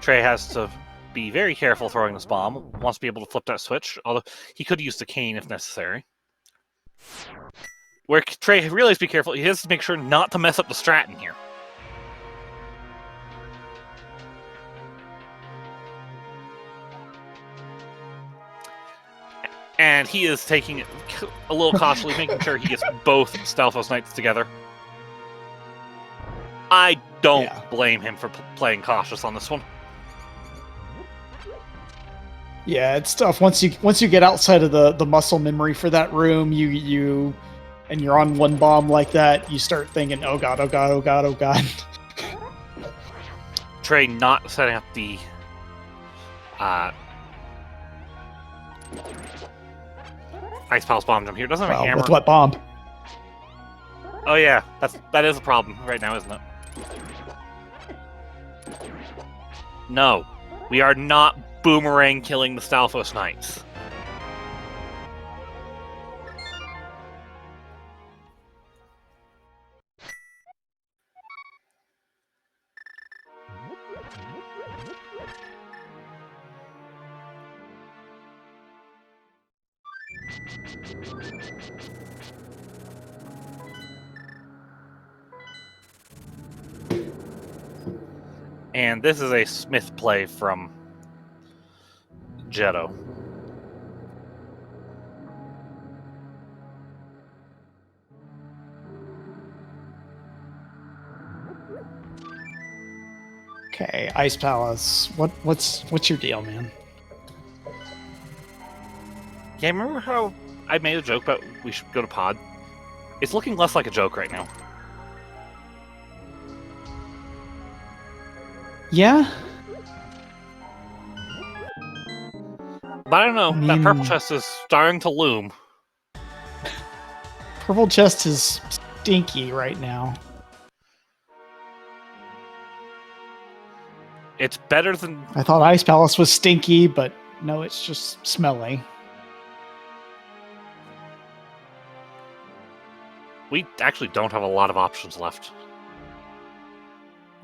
Trey has to be very careful throwing this bomb. Wants to be able to flip that switch, although he could use the cane if necessary. Where Trey really has to be careful, he has to make sure not to mess up the strat in here. And he is taking it a little cautiously, making sure he gets both Stalfos Knights together. I don't blame him for playing cautious on this one. Yeah, it's tough. Once you get outside of the muscle memory for that room, and you're on one bomb like that, you start thinking, oh god, oh god, oh god, oh god. Trey not setting up the Ice Palace bomb jump here. Doesn't have a hammer. With what bomb? Oh yeah, that is a problem right now, isn't it? No, we are not boomerang killing the Stalfos Knights. And this is a Smith play from Jetto. Okay, Ice Palace. What's your deal, man? Yeah, remember how I made a joke about we should go to pod? It's looking less like a joke right now. Yeah? But I don't know, that purple chest is starting to loom. Purple chest is stinky right now. It's better than... I thought Ice Palace was stinky, but no, it's just smelly. We actually don't have a lot of options left.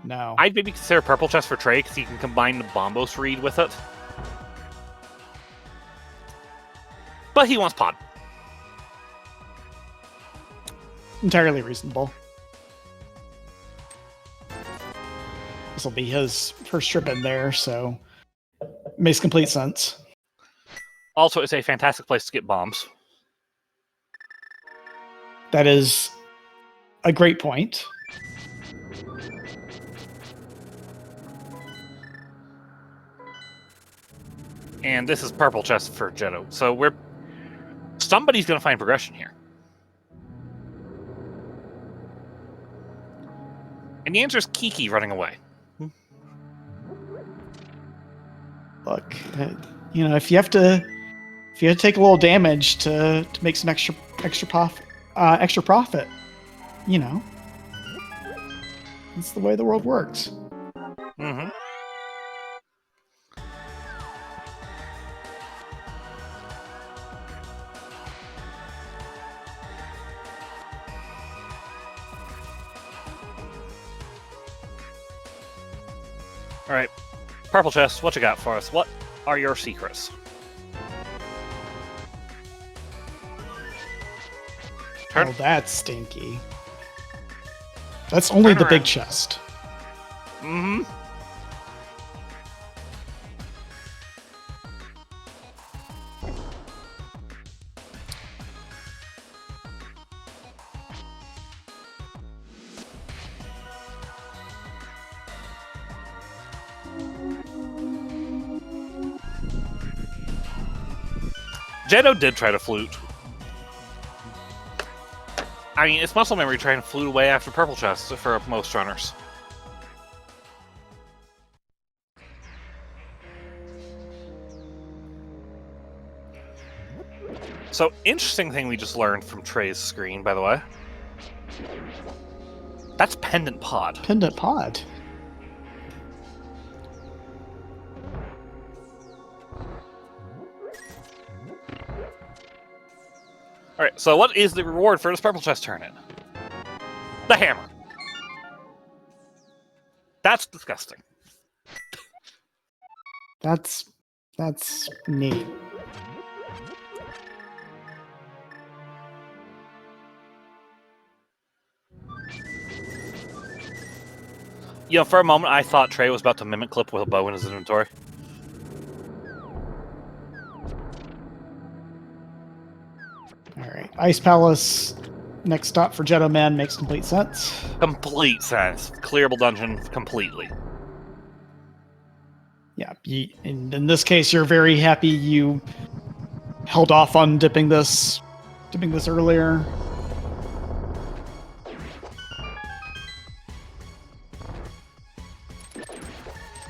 No. I'd maybe consider purple chest for Trey, because he can combine the Bombos read with it. But he wants pod. Entirely reasonable. This will be his first trip in there, so makes complete sense. Also, it's a fantastic place to get bombs. That is a great point. And this is purple chest for Jetto. So somebody's going to find progression here. And the answer is Kiki running away. Look, if you have to take a little damage to make some extra profit, that's the way the world works. Mm-hmm. All right, purple chest, what you got for us? What are your secrets? Oh, that's stinky. That's only the big chest. Mm-hmm. Jetto did try to flute. I mean, it's muscle memory trying to flute away after purple chests for most runners. So, interesting thing we just learned from Trey's screen, by the way. That's Pendant Pod. Pendant Pod. Alright, so what is the reward for this purple chest turn-in? The hammer. That's disgusting. That's neat. For a moment, I thought Trey was about to mimic clip with a bow in his inventory. Alright, Ice Palace, next stop for Jetto Man, makes complete sense. Complete sense. Clearable dungeon completely. Yeah, in this case, you're very happy you held off on dipping this earlier.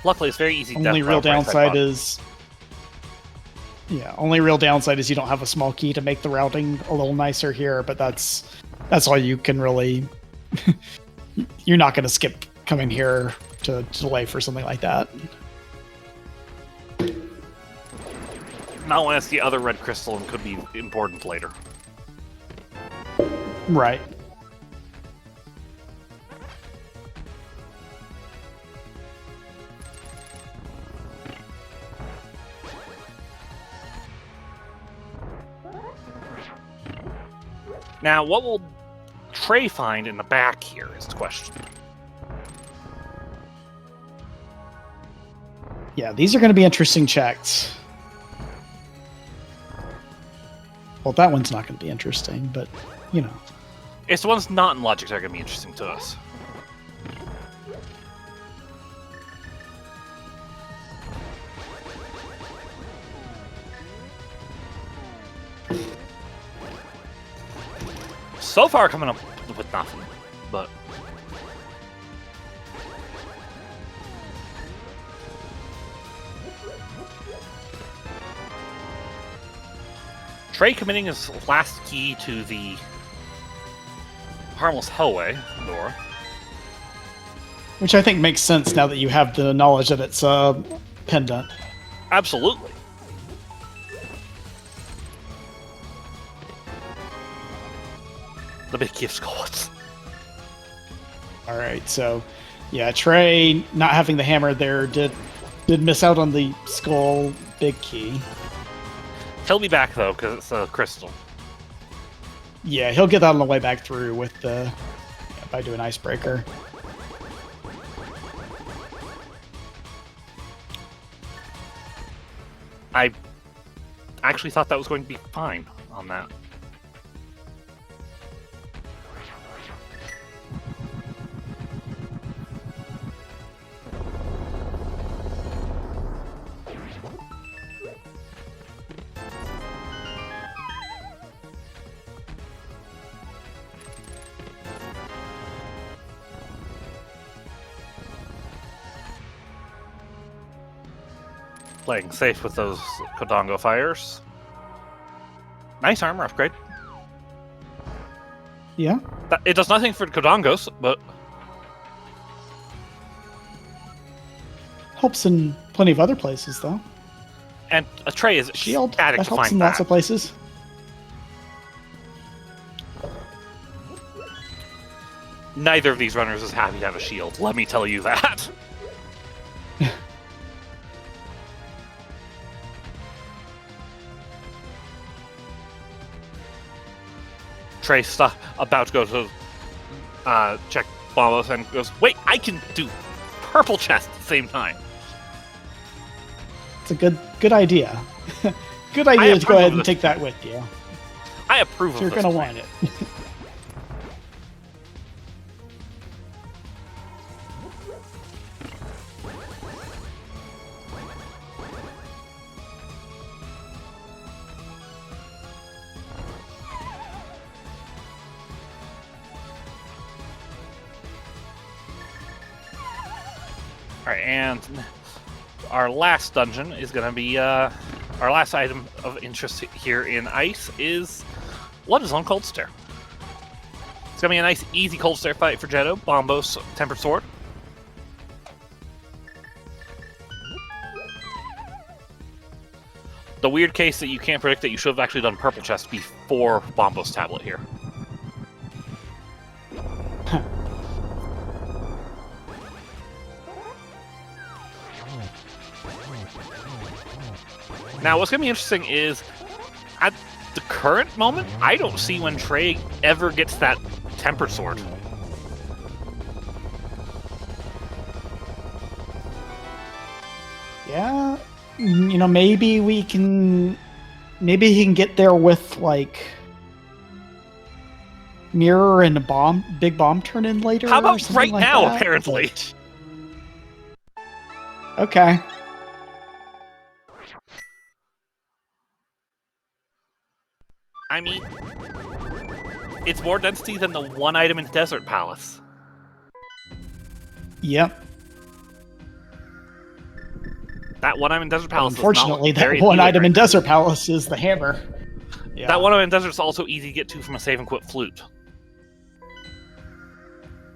Luckily, it's very easy. Only real downside is you don't have a small key to make the routing a little nicer here, but that's all you can really. You're not going to skip coming here to delay for something like that. Not unless the other red crystal could be important later. Right. Now, what will Trey find in the back here is the question. Yeah, these are going to be interesting checks. Well, that one's not going to be interesting, but, It's the ones not in logic that are going to be interesting to us. So far, coming up with nothing, but... Trey committing his last key to the Harmless Hellway door. Which I think makes sense now that you have the knowledge that it's a pendant. Absolutely. The big gift skulls. Alright, so yeah, Trey not having the hammer there did miss out on the skull big key. He'll be back though, because it's a crystal. Yeah, he'll get that on the way back through with by doing icebreaker. I actually thought that was going to be fine on that. Playing safe with those Kodongo fires. Nice armor upgrade. Yeah. It does nothing for Kodongos, but Helps in plenty of other places, though. and a tray is Shield, ecstatic that to helps find in lots that. of places. Neither of these runners is happy to have a shield. Let me tell you that. Trace about to go to check Bombos and goes, wait, I can do purple chest at the same time. It's a good idea. Good idea to go ahead and take that with you. I approve of You're this. going to want it. Alright, and our last dungeon is going to be, our last item of interest here in Ice is what is on Cold Stare. It's going to be a nice, easy Cold Stare fight for Jetto, Bombos, Tempered Sword. The weird case that you can't predict that you should have actually done Purple Chest before Bombos Tablet here. Now, what's going to be interesting is, at the current moment, I don't see when Trey ever gets that Tempered Sword. Yeah, you know, maybe he can get there with like mirror and a big bomb turn in later. How or about something right like now, that? apparently? Okay. I mean, it's more density than the one item in Desert Palace. Yep. That one item in Desert Palace Unfortunately, is not very that one appealing item right in now. Desert Palace is the hammer. Yeah. That one item in Desert is also easy to get to from a save and quit flute.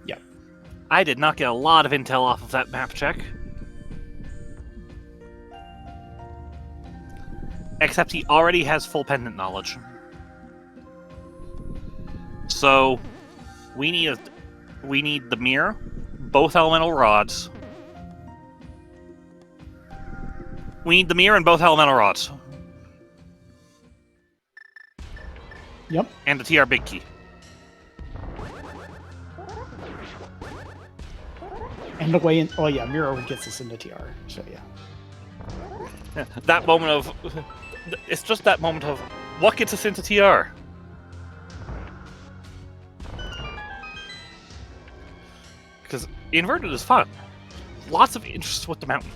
Yep. I did not get a lot of intel off of that map check. Except he already has full pendant knowledge. So, we need the mirror, both elemental rods. We need the mirror and both elemental rods. Yep. And the TR big key. And the way in. Oh yeah, mirror gets us into TR. So yeah. That moment of... It's just that moment of, what gets us into TR? Because inverted is fun. Lots of interest with the mountain.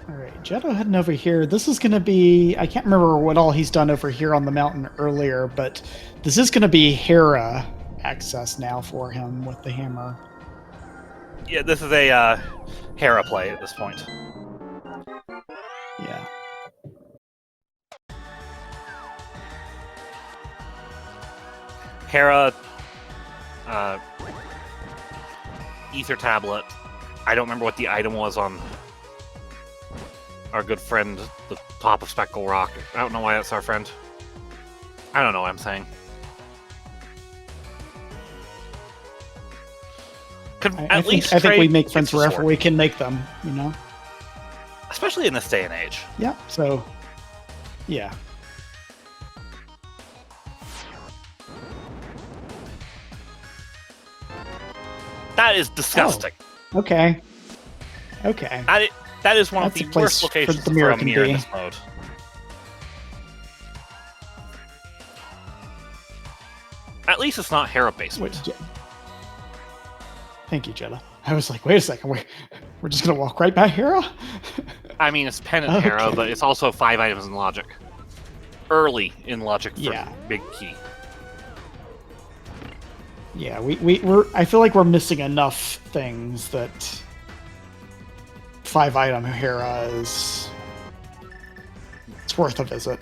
Alright, Jetto heading over here. This is going to be... I can't remember what all he's done over here on the mountain earlier, but this is going to be Hera access now for him with the hammer. Yeah, this is a Hera play at this point. Yeah. Hera, Ether Tablet. I don't remember what the item was on our good friend, the top of Speckle Rock. I don't know why that's our friend. I don't know what I'm saying. I think we make friends wherever we can make them, you know? Especially in this day and age. Yeah, so Yeah. That is disgusting. Oh, okay. Okay. That is one That's of a the place worst locations for the for mirror a can mirror in be. this mode. At least it's not Hera basement. Wait, thank you, Jeddah. I was like, wait a second, we're just gonna walk right by Hera? I mean, it's Pen and Okay. Hera, but it's also 5 items in logic. Early in logic for Yeah. Big Key. Yeah, we're I feel like we're missing enough things that 5-item Hera is it's worth a visit.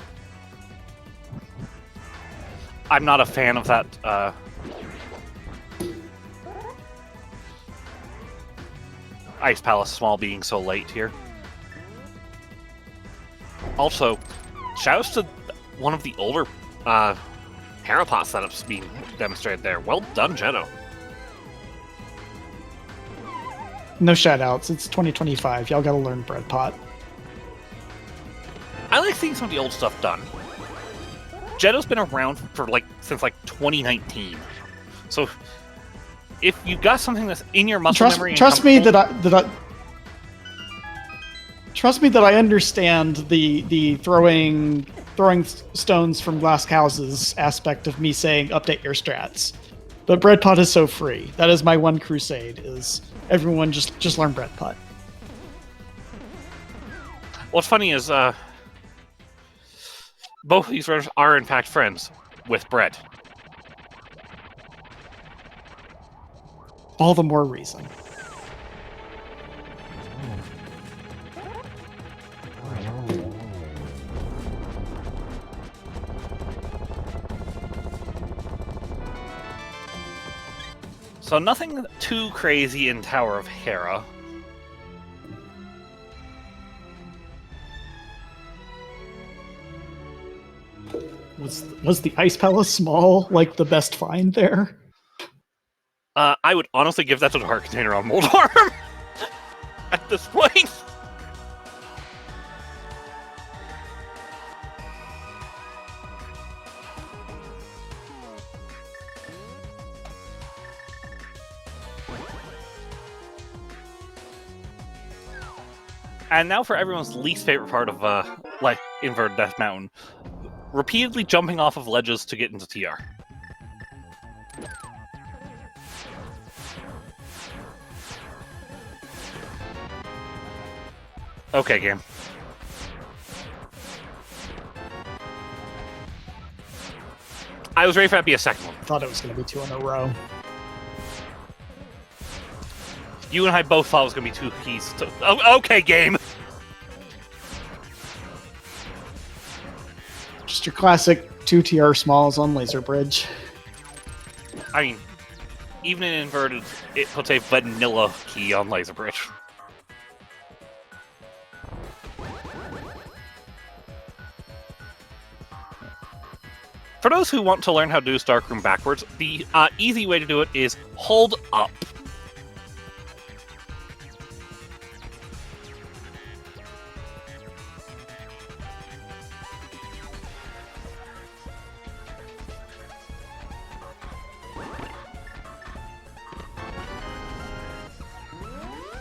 I'm not a fan of that Ice Palace Small being so late here. Also, shoutouts to one of the older Hera pot setups being demonstrated there. Well done, Geno. No shoutouts. It's 2025. Y'all gotta learn bread pot. I like seeing some of the old stuff done. Geno's been around for since 2019. So if you've got something that's in your muscle memory, Trust me that I understand the throwing stones from glass houses aspect of me saying update your strats. But bread pot is so free. That is my one crusade: is everyone just learn bread pot. What's funny is both of these runners are in fact friends with bread. All the more reason. So nothing too crazy in Tower of Hera. Was the Ice Palace Small like the best find there? I would honestly give that to the Heart Container on Mold Arm at this point. And now for everyone's least favorite part of Inverted Death Mountain. Repeatedly jumping off of ledges to get into TR. Okay, game. I was ready for that to be a second one. I thought it was going to be 2 in a row. You and I both thought it was going to be 2 keys. Oh, okay, game. Just your classic 2 TR smalls on Laser Bridge. I mean, even in inverted, it puts a vanilla key on Laser Bridge. For those who want to learn how to do Darkroom backwards, the easy way to do it is hold up.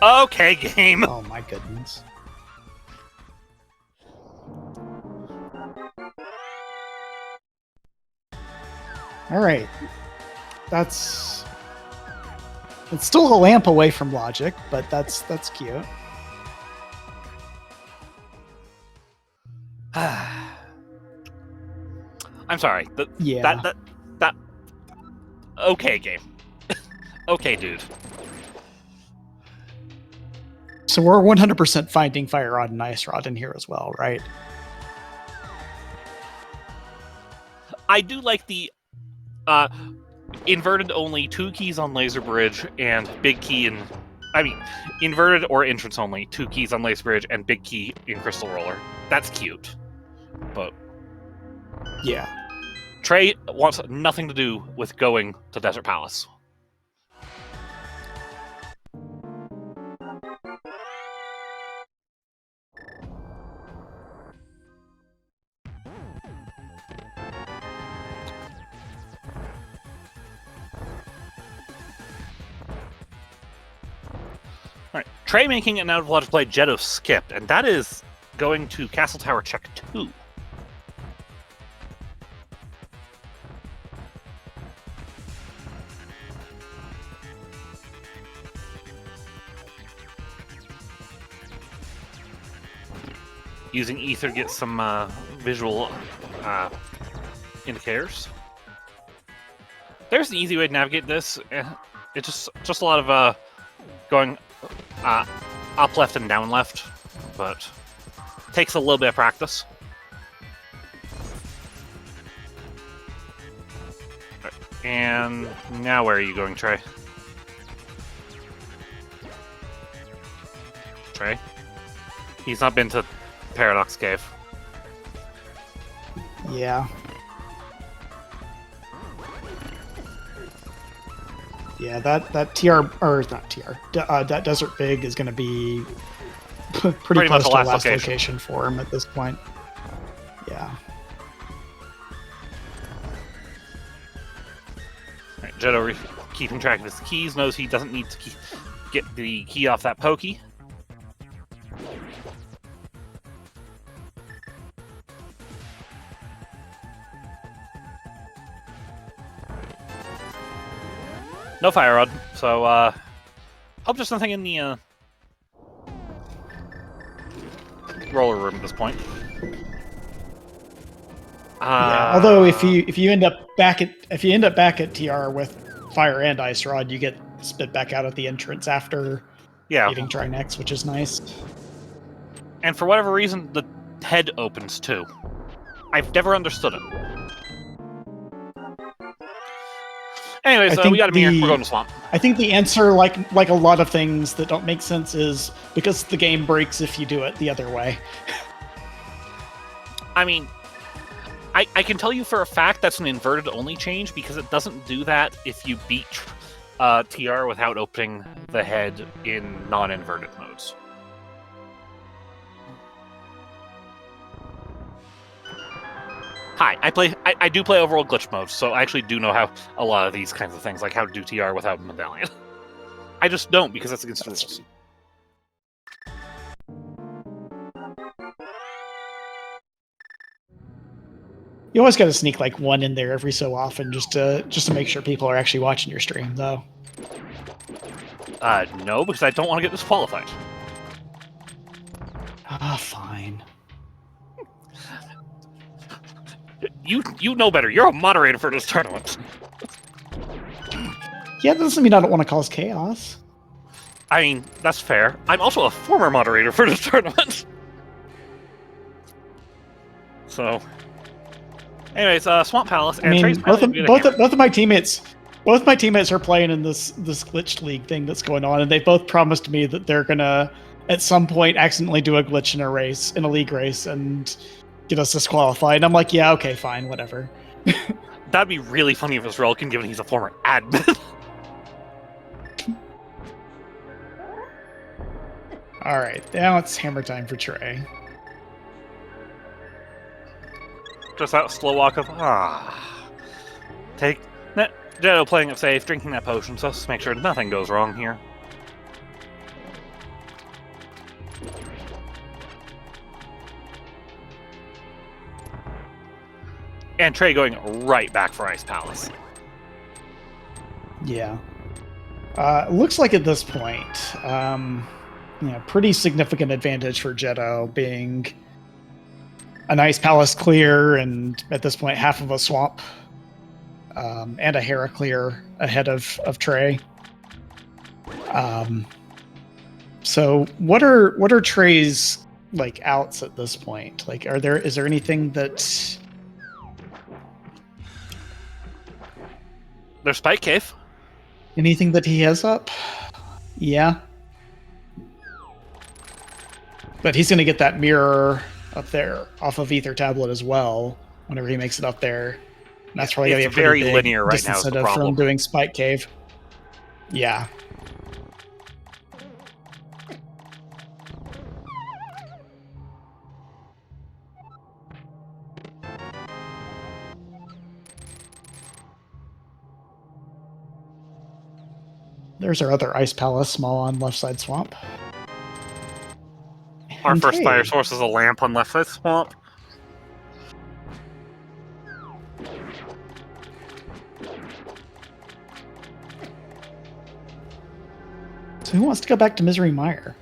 Okay, game. Oh my goodness. All right. It's still a lamp away from logic, but that's cute. I'm sorry. Yeah. That. Okay, game. Okay, dude. So we're 100% finding Fire Rod and Ice Rod in here as well, right? I do like the inverted only 2 keys on Laser Bridge and big key in... I mean, inverted or entrance only 2 keys on Laser Bridge and big key in Crystal Roller. That's cute. But... yeah. Trey wants nothing to do with going to Desert Palace. Alright, Trey making an out-of-logic play, Jetto skipped, and that is going to Castle Tower check 2. Using Ether to get some visual indicators. There's an easy way to navigate this. It's just a lot of going up left and down left, but takes a little bit of practice. And now where are you going, Trey? Trey? He's not been to Paradox Cave. Yeah. Yeah, that TR, or not TR, that Desert Big is going to be pretty close to the last location for him at this point. Yeah. Alright, Jetto keeping track of his keys, knows he doesn't need to get the key off that pokey. No fire rod, so hope there's something in the roller room at this point. Yeah, although if you end up back at TR with fire and ice rod, you get spit back out at the entrance after eating Try Next, which is nice. And for whatever reason, the head opens too. I've never understood it. Anyways, we got a mirror. We're going to Swamp. I think the answer, like a lot of things that don't make sense, is because the game breaks if you do it the other way. I mean, I can tell you for a fact that's an inverted only change because it doesn't do that if you beat TR without opening the head in non-inverted modes. Hi, I do play overall glitch mode, so I actually do know how a lot of these kinds of things, like how to do TR without medallion. I just don't because that's against the rules. You always got to sneak like one in there every so often, just to make sure people are actually watching your stream, though. No, because I don't want to get disqualified. Ah, fine. You know better. You're a moderator for this tournament. Yeah, that doesn't mean I don't want to cause chaos. I mean, that's fair. I'm also a former moderator for this tournament. So, anyways, Swamp Palace and Trace both of my teammates are playing in this glitch league thing that's going on, and they both promised me that they're gonna at some point accidentally do a glitch in a league race and get us disqualified. And I'm like, yeah, okay, fine, whatever. That'd be really funny if Israel given he's a former admin. All right, now it's hammer time for Trey. Just that slow walk of take Jetto playing it safe, drinking that potion, so let's make sure nothing goes wrong here. And Trey going right back for Ice Palace. Yeah. Looks like at this point, pretty significant advantage for Jetto, being a nice Palace clear, and at this point half of a swamp, and a Hera clear ahead of Trey. So what are Trey's like outs at this point? Like, is there anything that... There's Spike Cave. Anything that he has up? Yeah. But he's going to get that mirror up there off of Ether Tablet as well whenever he makes it up there. And that's probably going to be a very linear right now. Is the problem from doing Spike Cave. Yeah. There's our other ice palace, small on left side swamp. Our And first fire hey, source is a lamp on left side swamp. so who wants to go back to Misery Mire?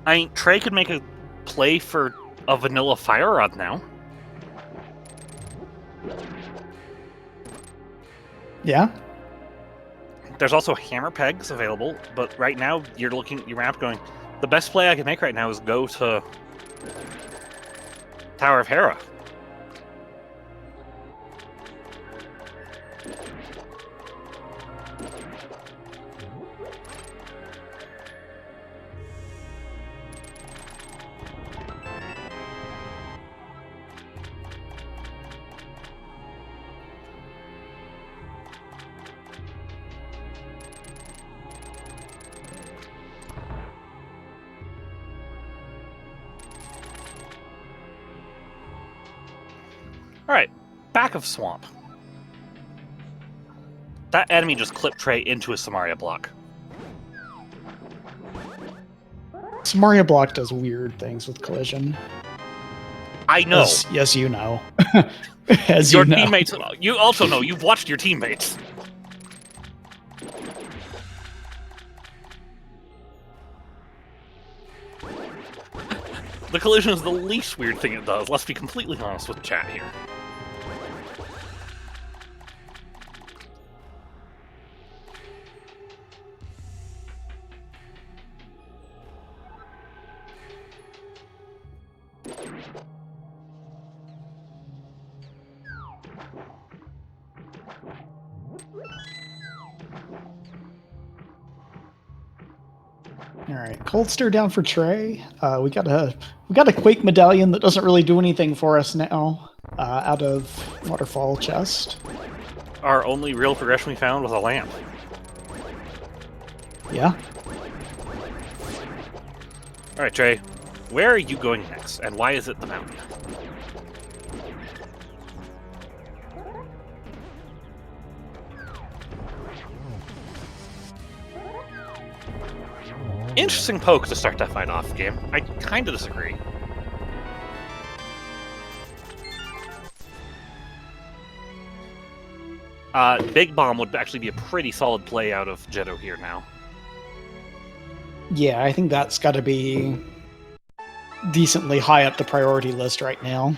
I mean, Trey could make a play for a vanilla fire rod now. Yeah? There's also hammer pegs available, but right now you're looking at your map going, the best play I can make right now is go to Tower of Hera. Alright, back of swamp. That enemy just clipped Trey into a Samaria block. Samaria block does weird things with collision. I know. Yes, you know. As Your you know. teammates, you also know, you've watched your teammates. The collision is the least weird thing it does, let's be completely honest with chat here. All right, cold stir down for Trey. We got a Quake medallion that doesn't really do anything for us now. Out of waterfall chest. Our only real progression we found was a lamp. Yeah. Alright, Trey, where are you going next, and why is it the mountain? Interesting poke to start that fight off, game. I kind of disagree. Big Bomb would actually be a pretty solid play out of Jetto here now. Yeah, I think that's got to be decently high up the priority list right now.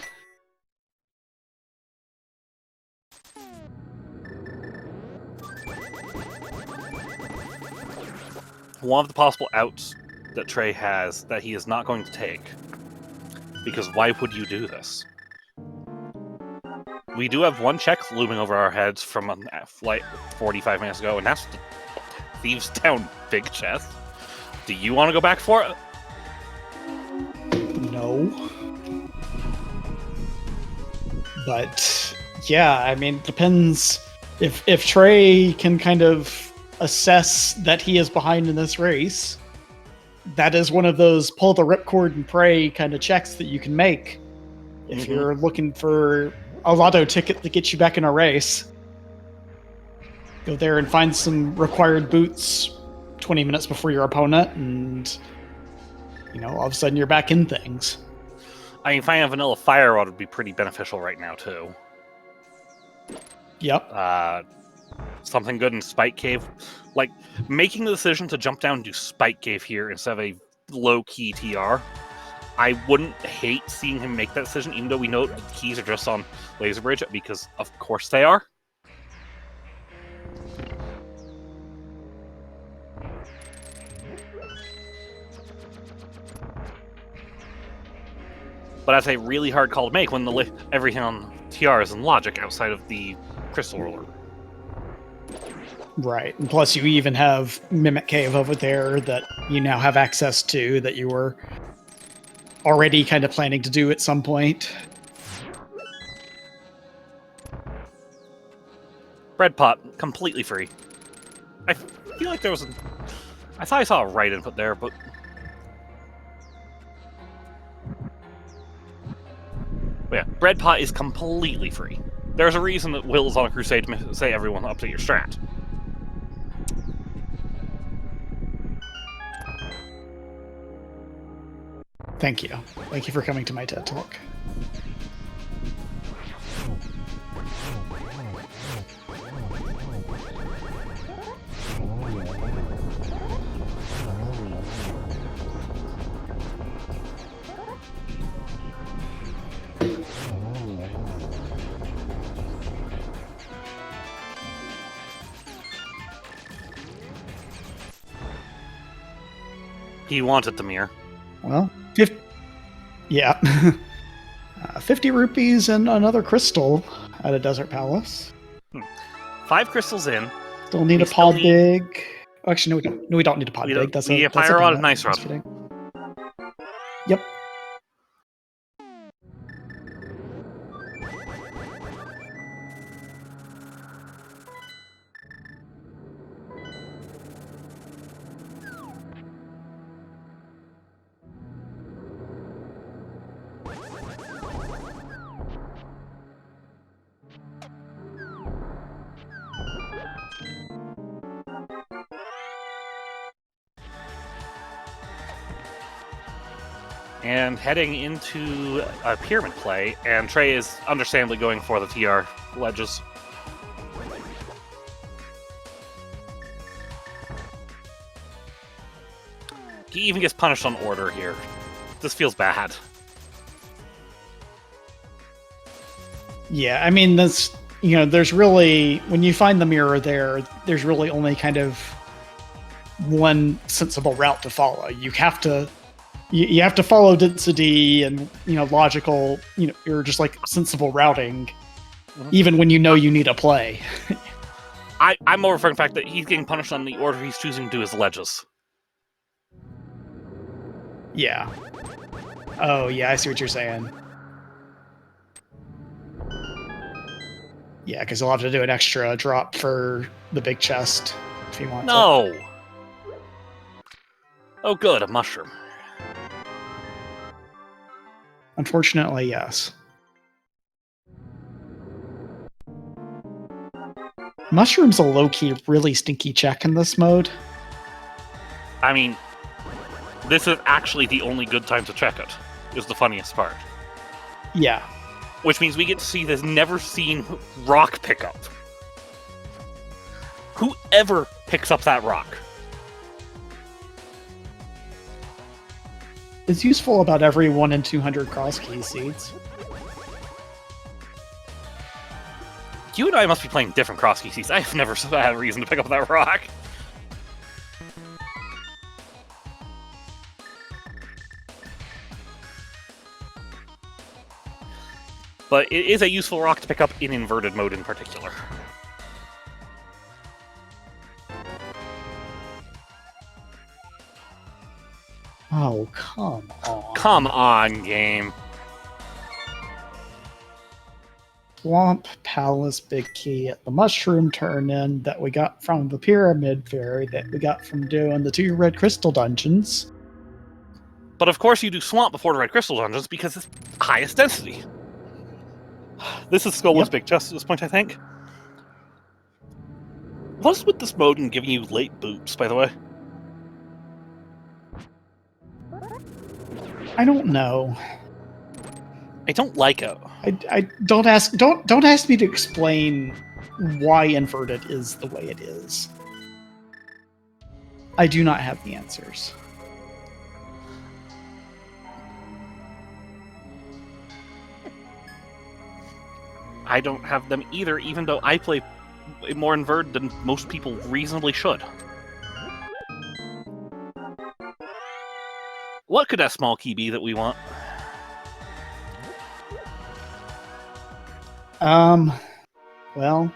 One of the possible outs that Trey has that he is not going to take. Because why would you do this? We do have one check looming over our heads from a flight 45 minutes ago, and that's the Thieves Town big chest. Do you want to go back for it? No. But yeah, I mean, it depends if Trey can kind of assess that he is behind in this race. That is one of those pull the ripcord and pray kind of checks that you can make if you're looking for a lotto ticket that gets you back in a race. Go there and find some required boots 20 minutes before your opponent, and all of a sudden you're back in things. I mean, finding a vanilla fire rod would be pretty beneficial right now too. Yep. Something good in Spike Cave, like making the decision to jump down and do Spike Cave here instead of a low-key TR. I wouldn't hate seeing him make that decision, even though we know the keys are just on Laser Bridge, because of course they are. But that's a really hard call to make when everything on TR is in logic outside of the Crystal Roller. Right. And plus you even have Mimic Cave over there that you now have access to that you were already kind of planning to do at some point. Bread pot, completely free. I feel like there was I thought I saw a right input there, but... yeah, bread pot is completely free. There's a reason that Will is on a crusade to say everyone update your strat. Thank you. Thank you for coming to my TED Talk. He wanted the mirror. Well, 50 rupees and another crystal at a desert palace. 5 crystals in. Still need a pod dig. Actually, no, we don't. No, we don't need a pod dig. That's a fire fire rod and nice rod. Yep. And heading into a pyramid play, and Trey is understandably going for the TR ledges. He even gets punished on order here. This feels bad. Yeah, I mean, that's, there's really, when you find the mirror there's really only kind of one sensible route to follow. You have to follow density and, logical, you're just like sensible routing, even when you need a play. I'm more referring to the fact that he's getting punished on the order he's choosing to do his ledges. Yeah. Oh, yeah, I see what you're saying. Yeah, because he'll have to do an extra drop for the big chest if he wants. No! Oh, good, a mushroom. Unfortunately, yes. Mushroom's a low-key, really stinky check in this mode. I mean, this is actually the only good time to check it, is the funniest part. Yeah. Which means we get to see this never-seen rock pickup. Whoever picks up that rock? It's useful about every 1 in 200 cross key seeds. You and I must be playing different cross key seeds. I have never had a reason to pick up that rock. But it is a useful rock to pick up in inverted mode in particular. Oh, come on. Come on, game. Swamp Palace Big Key at the mushroom turn-in that we got from the Pyramid Fairy that we got from doing the 2 red crystal dungeons. But of course you do Swamp before the red crystal dungeons because it's highest density. This is Skullwood's big chest at this point, I think. What's with this mode and giving you late boots, by the way? I don't know. I don't like it. I don't ask me to explain why inverted is the way it is. I do not have the answers. I don't have them either, even though I play more inverted than most people reasonably should. What could that small key be that we want? Well,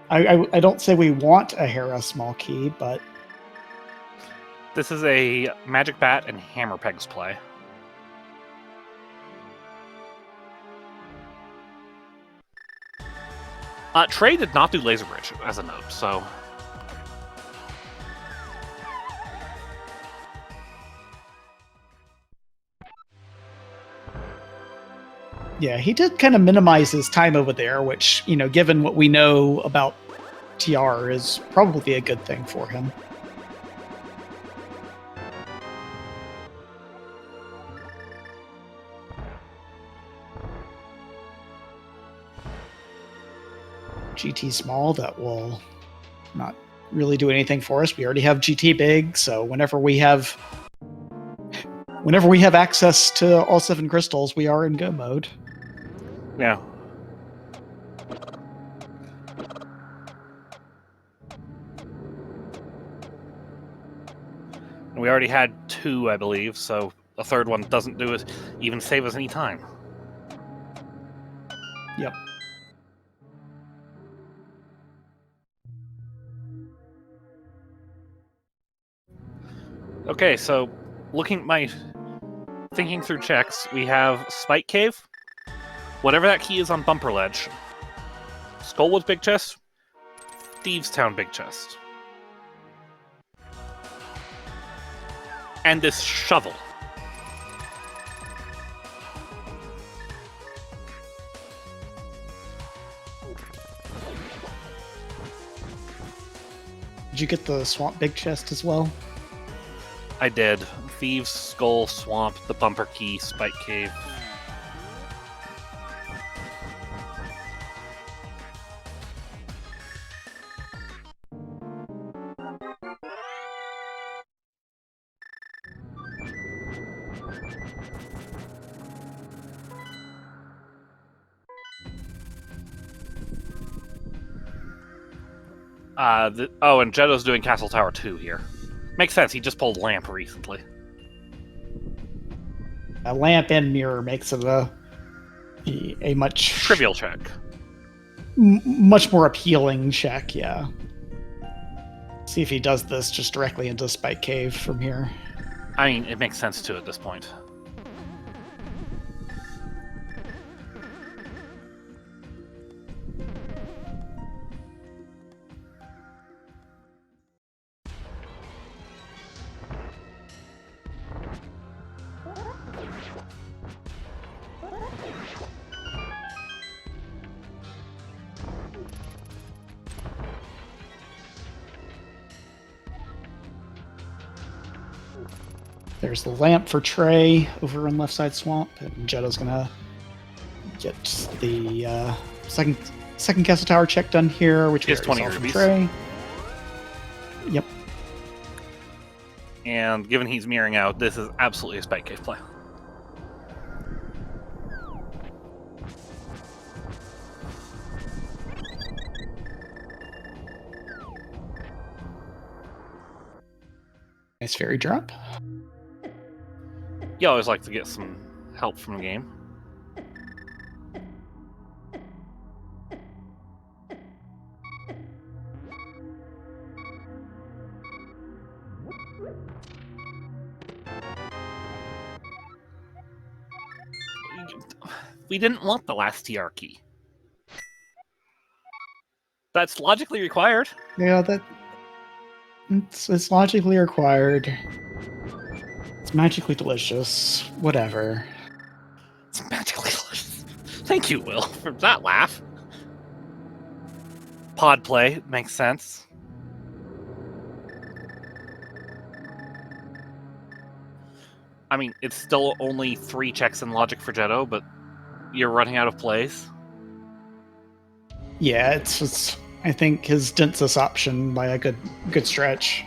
I don't say we want a Hera small key, but this is a Magic Bat and Hammer Pegs play. Trey did not do Laser Bridge as a note, so... Yeah, he did kind of minimize his time over there, which, given what we know about TR, is probably a good thing for him. GT small that will not really do anything for us. We already have GT big, so whenever we have access to all 7 crystals, we are in go mode. Yeah. We already had 2, I believe, so a third one doesn't do it, even save us any time. Yep. Okay, so thinking through checks, we have Spike Cave, whatever that key is on Bumper Ledge, Skullwood Big Chest, Thieves Town Big Chest, and this shovel. Did you get the Swamp Big Chest as well? I did. Thieves, Skull, Swamp, the Bumper Key, Spike Cave. And Jetto's doing Castle Tower 2 here. Makes sense, he just pulled Lamp recently. A lamp and mirror makes it a much... Trivial check. Much more appealing check, yeah. See if he does this just directly into Spike Cave from here. I mean, it makes sense too at this point. There's the lamp for Trey over on left side swamp, and Jetto's gonna get the second castle tower check done here, which is is 20 from rupees. Trey. Yep. And given he's mirroring out, this is absolutely a Spike Cave play. Nice fairy drop. You always like to get some help from the game. We didn't want the last TR key. That's logically required. Yeah, it's logically required. It's magically delicious. Whatever. It's magically delicious. Thank you, Will, for that laugh. Pod play makes sense. I mean, it's still only 3 checks in logic for Jetto, but you're running out of plays. Yeah, it's I think his Densus option by a good stretch.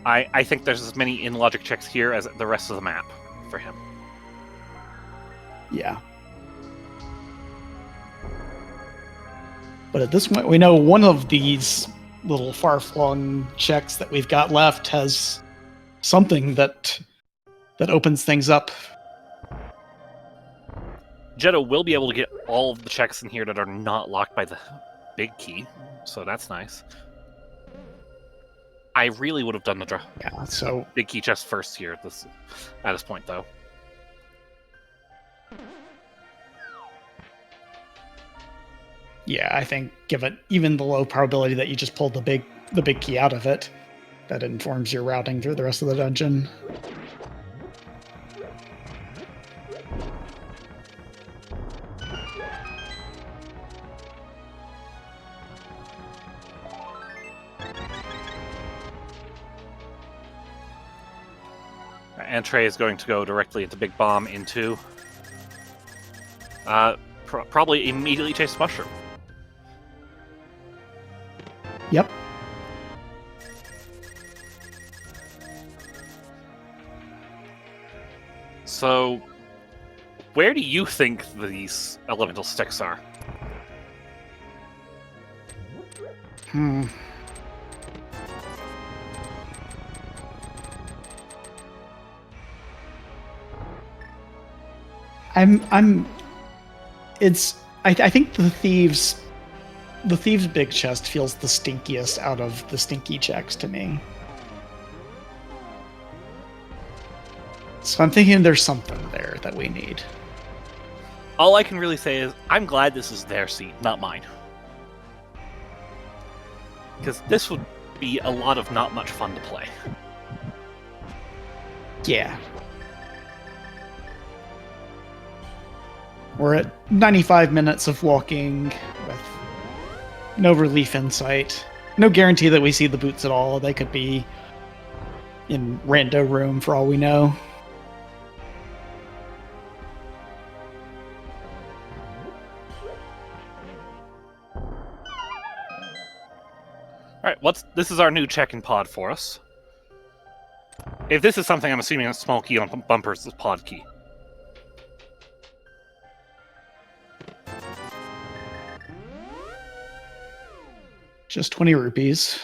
I think there's as many in logic checks here as the rest of the map for him. Yeah. But at this point, we know one of these little far-flung checks that we've got left has something that opens things up. Jetto will be able to get all of the checks in here that are not locked by the big key, so that's nice. I really would have done the big key chest first here at this point, though. Yeah, I think given even the low probability that you just pulled the big key out of it, that informs your routing through the rest of the dungeon. And Trey is going to go directly into Big Bomb into... probably immediately chase Mushroom. Yep. So, where do you think these elemental sticks are? I think the thieves' big chest feels the stinkiest out of the stinky checks to me. So I'm thinking there's something there that we need. All I can really say is, I'm glad this is their seat, not mine. Because this would be a lot of not much fun to play. Yeah. We're at 95 minutes of walking with no relief in sight. No guarantee that we see the boots at all. They could be in rando room for all we know. Alright, this is our new check-in pod for us. If this is something, I'm assuming a small key on bumpers is pod key. Just 20 rupees.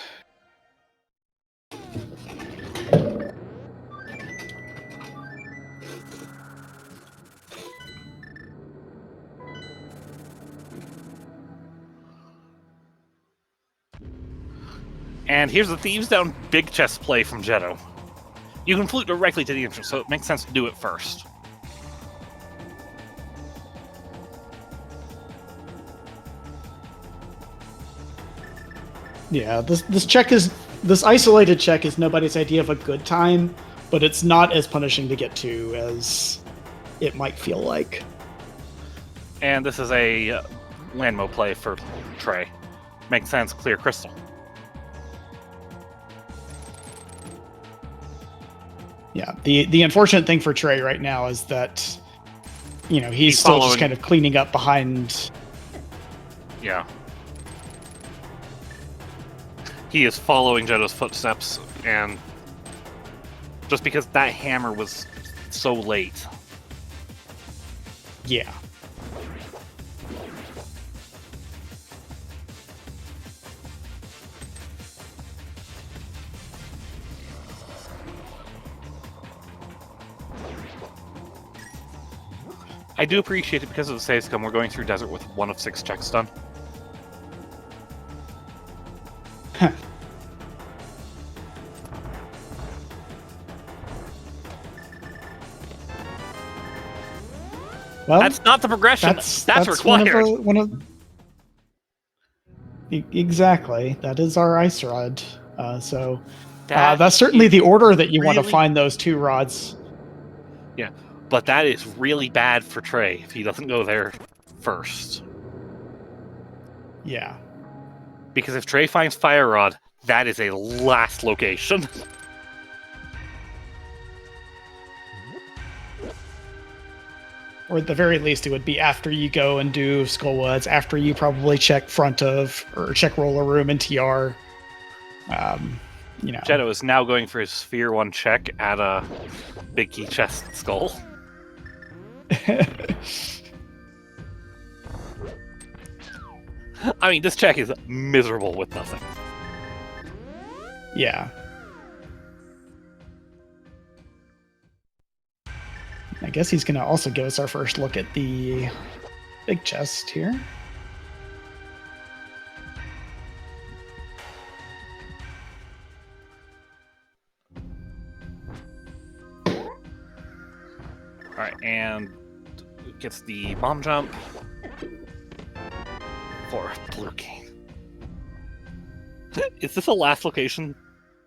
And here's the Thieves Down big chest play from Jetto. You can flute directly to the entrance, so it makes sense to do it first. Yeah, this isolated check is nobody's idea of a good time, but it's not as punishing to get to as it might feel like. And this is a landmo play for Trey. Makes sense, clear crystal. Yeah, the unfortunate thing for Trey right now is that, you know, he's still just kind of cleaning up behind. Yeah. He is following Jetto's footsteps, and just because that hammer was so late. Yeah. I do appreciate it because of the save scum. We're going through desert with 1 of 6 checks done. Well, that's not the progression. That's required. Exactly. That is our ice rod. So that's certainly the order that you want to find those 2 rods. Yeah, but that is really bad for Trey if he doesn't go there first. Yeah. Because if Trey finds Fire Rod, that is a last location. Or at the very least, it would be after you go and do Skullwoods, after you probably check front of, or check roller room and TR. You know. Jetto is now going for his Sphere 1 check at a big key chest skull. I mean, this check is miserable with nothing. Yeah. I guess he's going to also give us our first look at the big chest here. Alright, and gets the bomb jump for blue king. Is this a last location?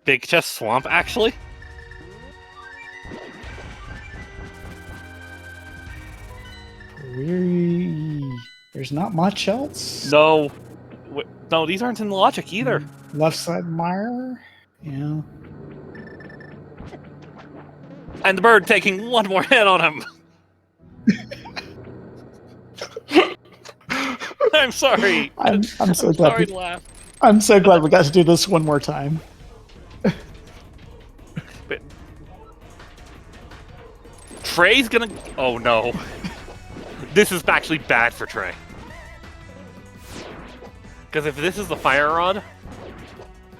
Big chest swamp, actually? There's not much else. No. No, these aren't in logic either. Left side mire? Yeah. And the bird taking one more hit on him. I'm sorry. I'm so glad. Sorry to laugh. I'm so glad we got to do this one more time. Trey's gonna... Oh, no. This is actually bad for Trey. Because if this is the fire rod,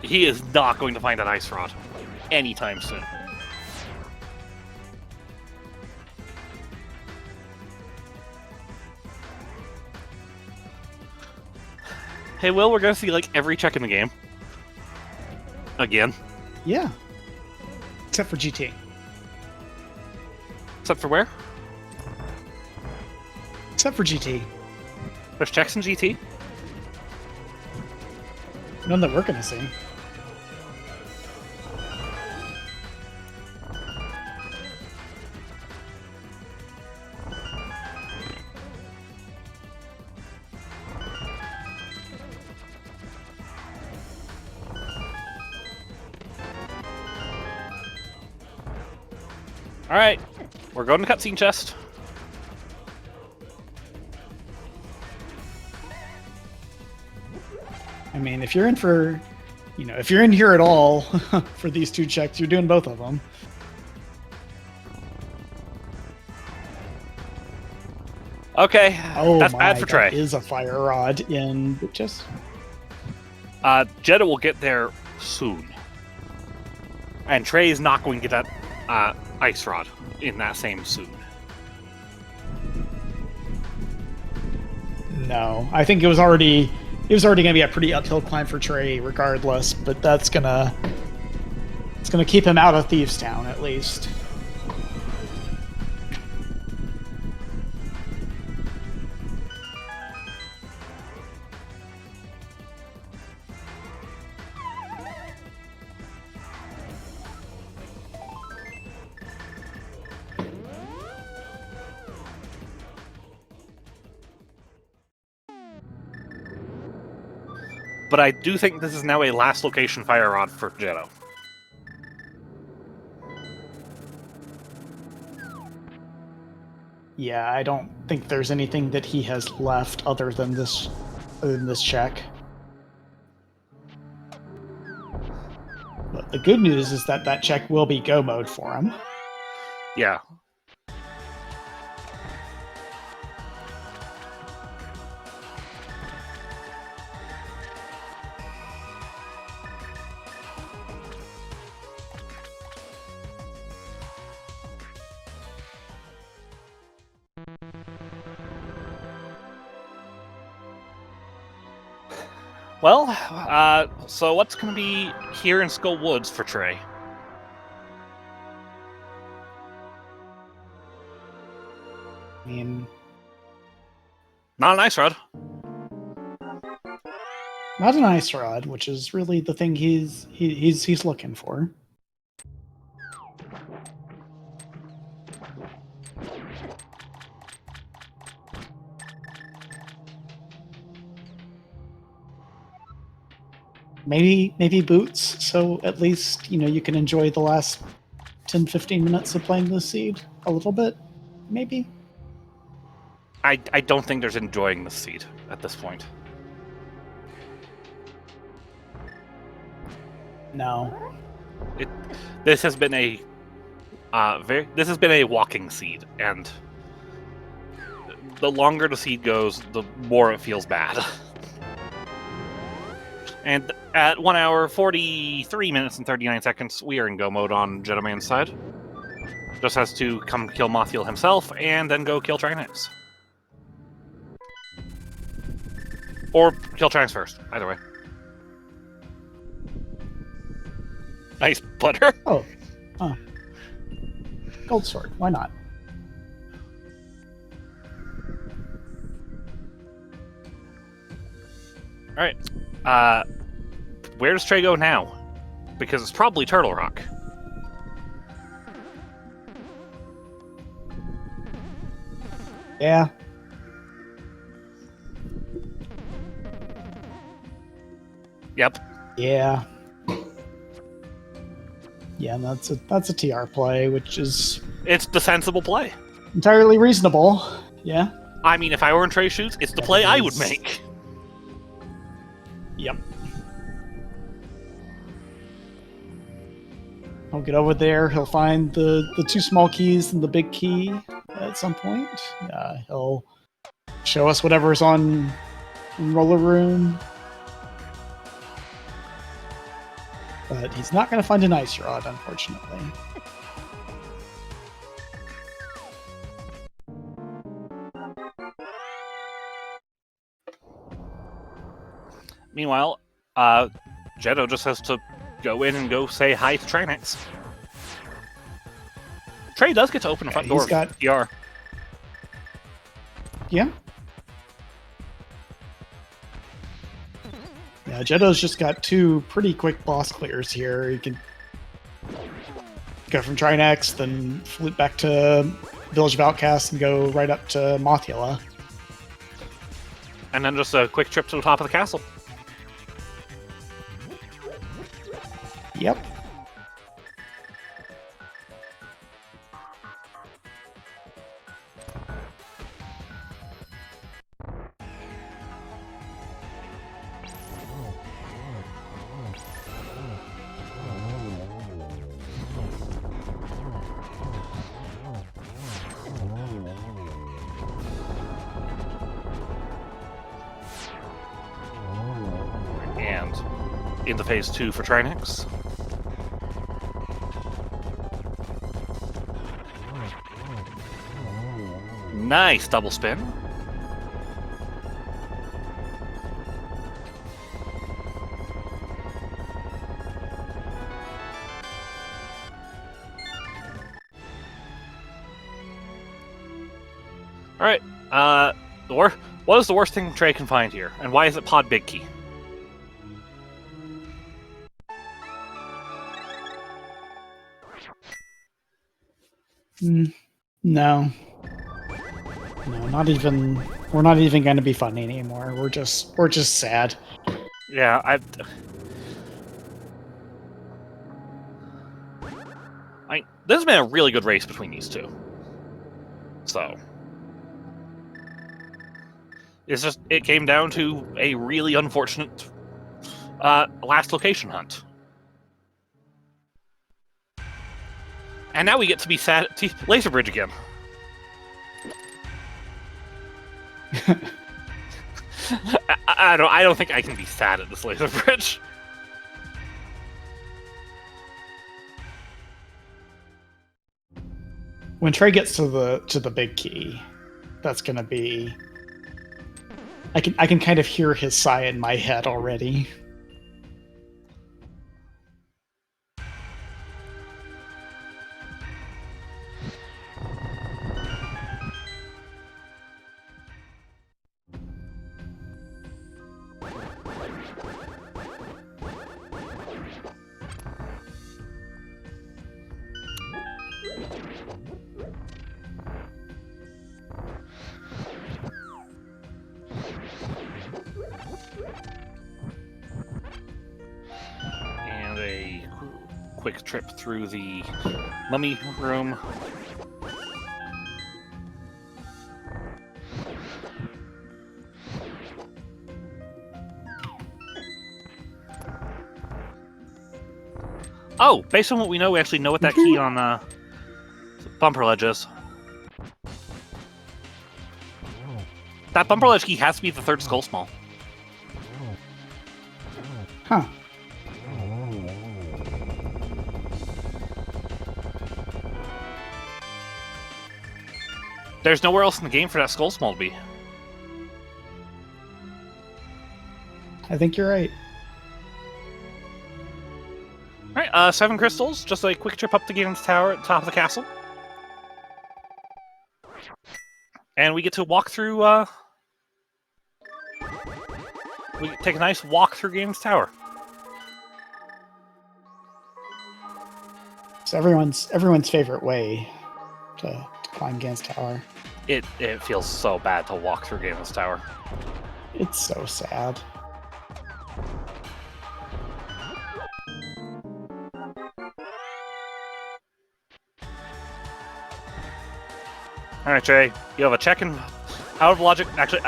he is not going to find an ice rod anytime soon. Hey, Will, we're going to see, like, every check in the game. Again. Yeah. Except for GT. Except for where? Except for GT. There's checks in GT? None that we're going to see. Alright, we're going to cutscene chest. I mean, if you're in for, if you're in here at all for these two checks, you're doing both of them. Okay, Oh, that's bad for Trey. That is a fire rod in just. Jeddah will get there soon. And Trey is not going to get that ice rod in that same soon. No, I think it was already going to be a pretty uphill climb for Trey regardless, but it's gonna keep him out of Thieves Town at least. But I do think this is now a last location fire rod for Jeddah. Yeah, I don't think there's anything that he has left other than this check. But the good news is that check will be go mode for him. Yeah. Well, so what's going to be here in Skull Woods for Trey? I mean, not an ice rod. Not an ice rod, which is really the thing he's looking for. Maybe boots, so at least you can enjoy the last 10-15 minutes of playing this seed a little bit, maybe. I don't think there's enjoying the seed at this point. No. This has been a walking seed, and the longer the seed goes, the more it feels bad. And at 1 hour, 43 minutes and 39 seconds, we are in go mode on Gentleman's side. Just has to come kill Mothiel himself, and then go kill Trinax. Or kill Trinax first, either way. Nice butter. Oh. Gold sword, why not? Alright. Where does Trey go now? Because it's probably Turtle Rock. Yeah. Yep. Yeah. Yeah, that's a TR play, which is... It's the sensible play. Entirely reasonable. Yeah. I mean, if I were in Trey's shoes, it's the play I would make. Yep. He'll get over there. He'll find the two small keys and the big key at some point. He'll show us whatever's on Roller Room. But he's not going to find an ice rod, unfortunately. Meanwhile, Jetto just has to go in and go say hi to Trinex. Trey does get to open the front door of PR. Yeah. Yeah, Jetto's just got two pretty quick boss clears here. He can go from Trinex, then flip back to Village of Outcasts and go right up to Mothula. And then just a quick trip to the top of the castle. Yep. And into phase 2 for Trinex. Nice double spin. All right. What is the worst thing Trey can find here, and why is it Pod Big Key? No. No, not even. We're not even going to be funny anymore. We're just sad. Yeah, this has been a really good race between these two. So it came down to a really unfortunate last location hunt. And now we get to be sad at Laser Bridge again. I don't think I can be sad at this Laser Bridge. When Trey gets to the big key, that's gonna be. I can kind of hear his sigh in my head already. Quick trip through the mummy room. Oh, based on what we know, we actually know what that key on bumper ledge is. That bumper ledge key has to be the third skull small. Huh. There's nowhere else in the game for that skull small to be. I think you're right. Alright, 7 crystals. Just a quick trip up to Galen's Tower at the top of the castle. And we get to walk through, we take a nice walk through Galen's Tower. It's everyone's favorite way to climb Galen's Tower. It feels so bad to walk through Galen's Tower. It's so sad. Alright, Trey, you have a check and out of logic. Actually,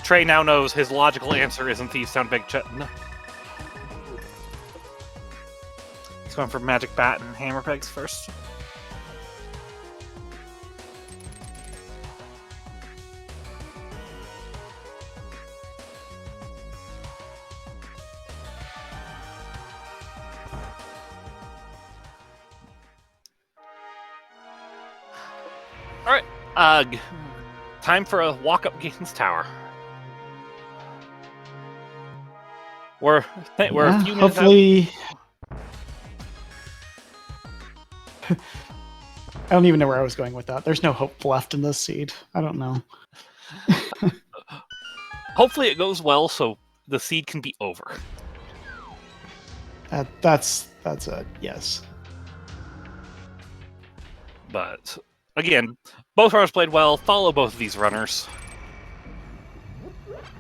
Trey now knows his logical answer isn't Thieves Town Big Check. No. going for magic bat and hammer pegs first. All right, time for a walk up Gaines Tower. We're a few minutes hopefully. I don't even know where I was going with that. There's no hope left in this seed. I don't know. Hopefully it goes well so the seed can be over. That's a yes. But again, both runners played well. Follow both of these runners.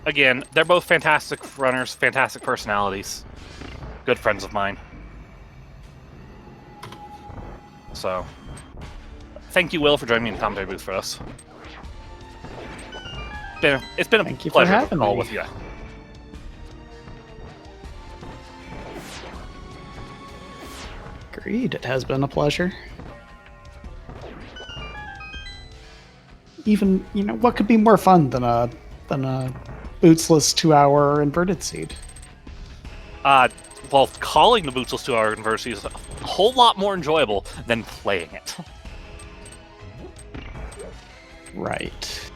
Again, they're both fantastic runners, fantastic personalities. Good friends of mine. So, thank you, Will, for joining me in the commentary booth for us. It's been a pleasure to call with you. Agreed. It has been a pleasure. Even, what could be more fun than a bootsless 2-hour inverted seed? Well, calling the bootsless 2-hour inverted seed is a whole lot more enjoyable than playing it. Right.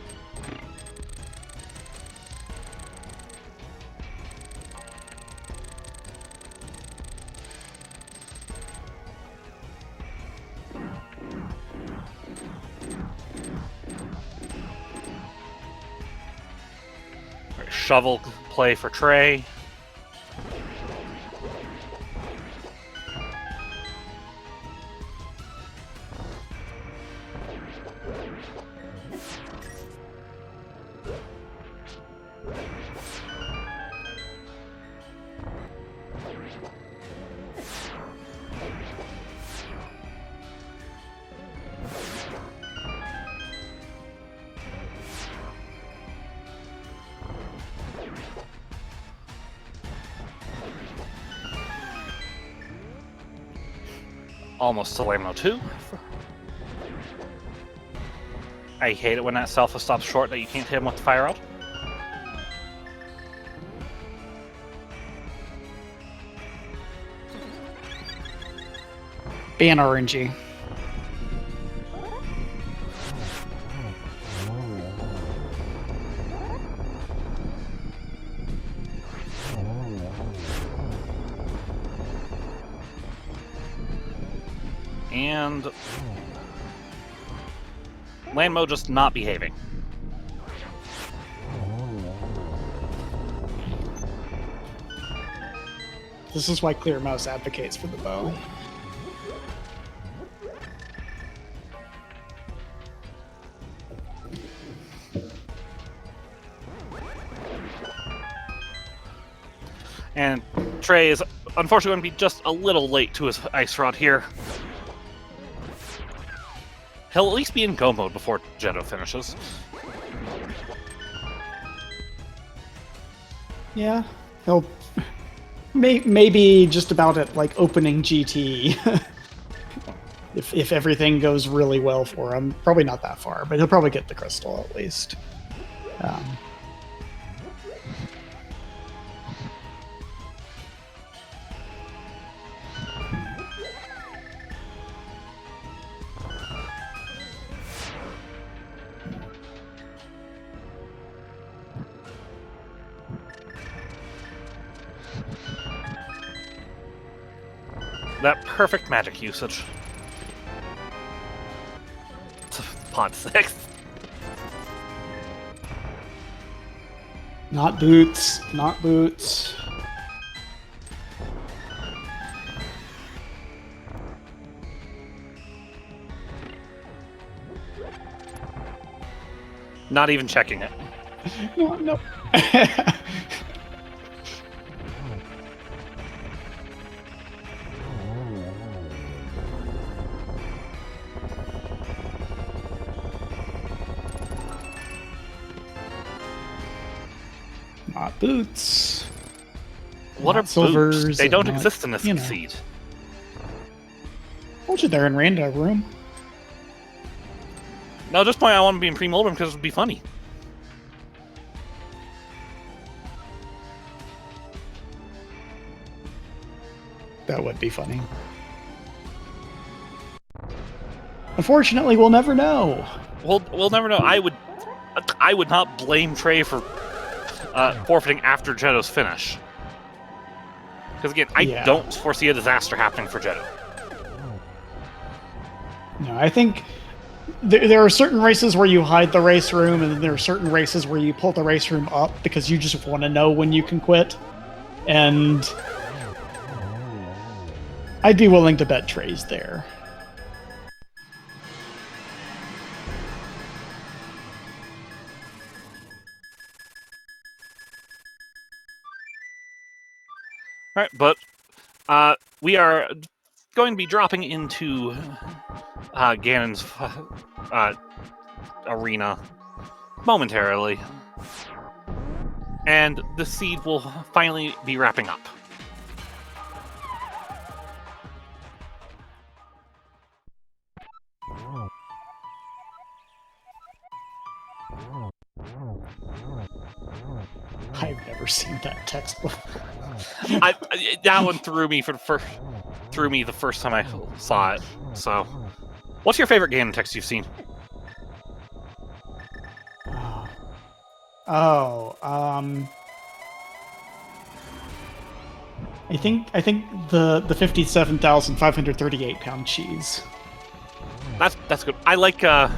Shovel play for Trey. Almost to Lamo 2. I hate it when that Selpha stops short that you can't hit him with the fire rod. Ban RNG. And Landmo just not behaving. This is why Clear Mouse advocates for the bow. And Trey is unfortunately going to be just a little late to his ice rod here. He'll at least be in go mode before Jetto finishes. Yeah, he'll maybe just about at like opening GT. if everything goes really well for him, probably not that far, but he'll probably get the crystal at least. That perfect magic usage. Pod 6. Not boots. Not boots. Not even checking it. No. Not boots. What Not are silvers? boots? They don't not, exist in this seed. Told you they're in random room. No, at this point I want to be in pre-moldum because it would be funny. That would be funny. Unfortunately, we'll never know. We'll never know. I would not blame Trey for forfeiting after Jetto's finish. Because again, I don't foresee a disaster happening for Jetto. No, I think there are certain races where you hide the race room, and then there are certain races where you pull the race room up because you just want to know when you can quit. And I'd be willing to bet Trey's there. All right, but we are going to be dropping into Ganon's arena momentarily, and the seed will finally be wrapping up. I've never seen that text before. That one threw me the first time I saw it. So, what's your favorite Ganon text you've seen? I think the 57,538 pound cheese. That's good. I like the